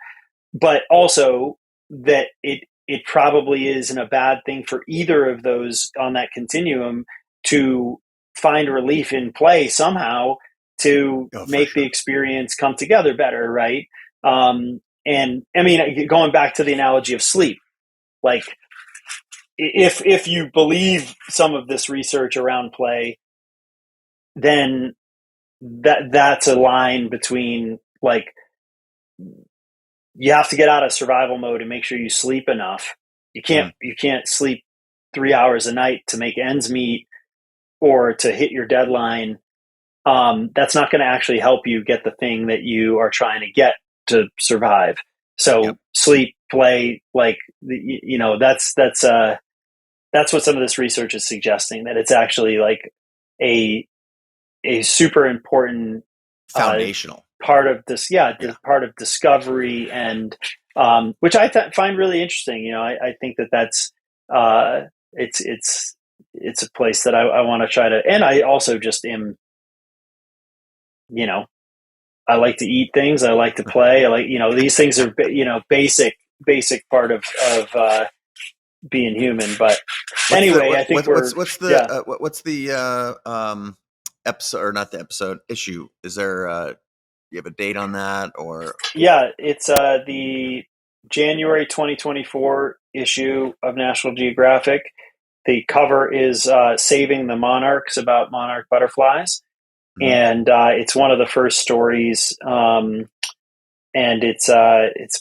but also that it probably isn't a bad thing for either of those on that continuum to find relief in play somehow to make the experience come together better, right? And I mean, going back to the analogy of sleep, like, if you believe some of this research around play, then that's a line between, like, you have to get out of survival mode and make sure you sleep enough. You can't sleep 3 hours a night to make ends meet or to hit your deadline. That's not going to actually help you get the thing that you are trying to get to survive. So sleep, play, like, that's what some of this research is suggesting, that it's actually like a super important foundational part of this. Part of discovery, and which I find really interesting. I think that's it's a place that I want to try to, and I also just am, I like to eat things. I like to play. I like, these things are, basic part of being human. But anyway, I think what's the episode, or not the episode, issue? Is there you have a date on that, or? Yeah, it's the January 2024 issue of National Geographic. The cover is Saving the Monarchs, about monarch butterflies. Mm-hmm. And it's one of the first stories, and it's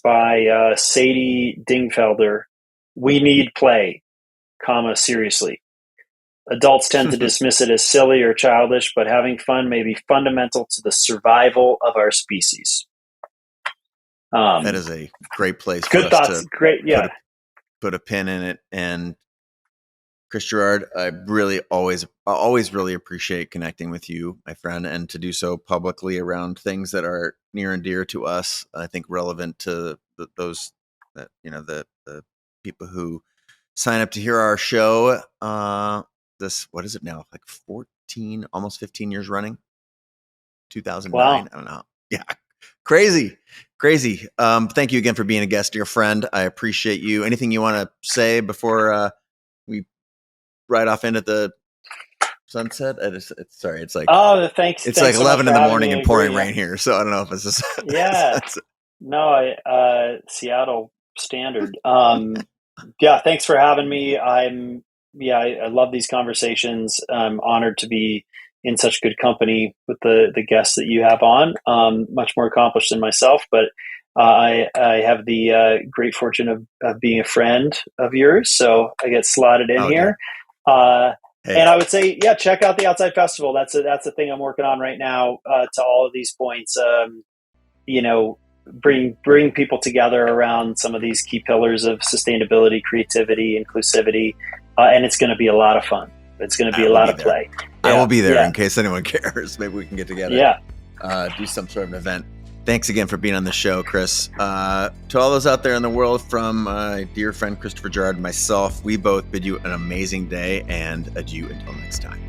by Sadie Dingfelder. We need play, seriously. Adults tend to dismiss it as silly or childish, but having fun may be fundamental to the survival of our species. That is a great place. Good for us thoughts. To great, yeah. Put a pin in it. And Chris Jerard, I really always really appreciate connecting with you, my friend, and to do so publicly around things that are near and dear to us. I think relevant to those that, the people who sign up to hear our show. This, what is it now? Like 14, almost 15 years running. 2009. Wow. I don't know. Yeah. Crazy. Thank you again for being a guest, dear friend. I appreciate you. Anything you want to say before we ride off into the sunset? It's like, thanks. It's like 11 in the morning and pouring rain here. So I don't know if it's just, Seattle standard. Thanks for having me. I love these conversations. I'm honored to be in such good company with the guests that you have on, much more accomplished than myself, but I have the great fortune of being a friend of yours. So I get slotted in here. And I would say, check out the Outside Festival. That's a thing I'm working on right now, to all of these points. Bring people together around some of these key pillars of sustainability, creativity, inclusivity, and it's going to be a lot of fun. It's going to be a lot of play. I will be there in case anyone cares. Maybe we can get together. Do some sort of event. Thanks again for being on the show, Chris. To all those out there in the world, from my dear friend Christopher Jerard and myself, we both bid you an amazing day, and adieu until next time.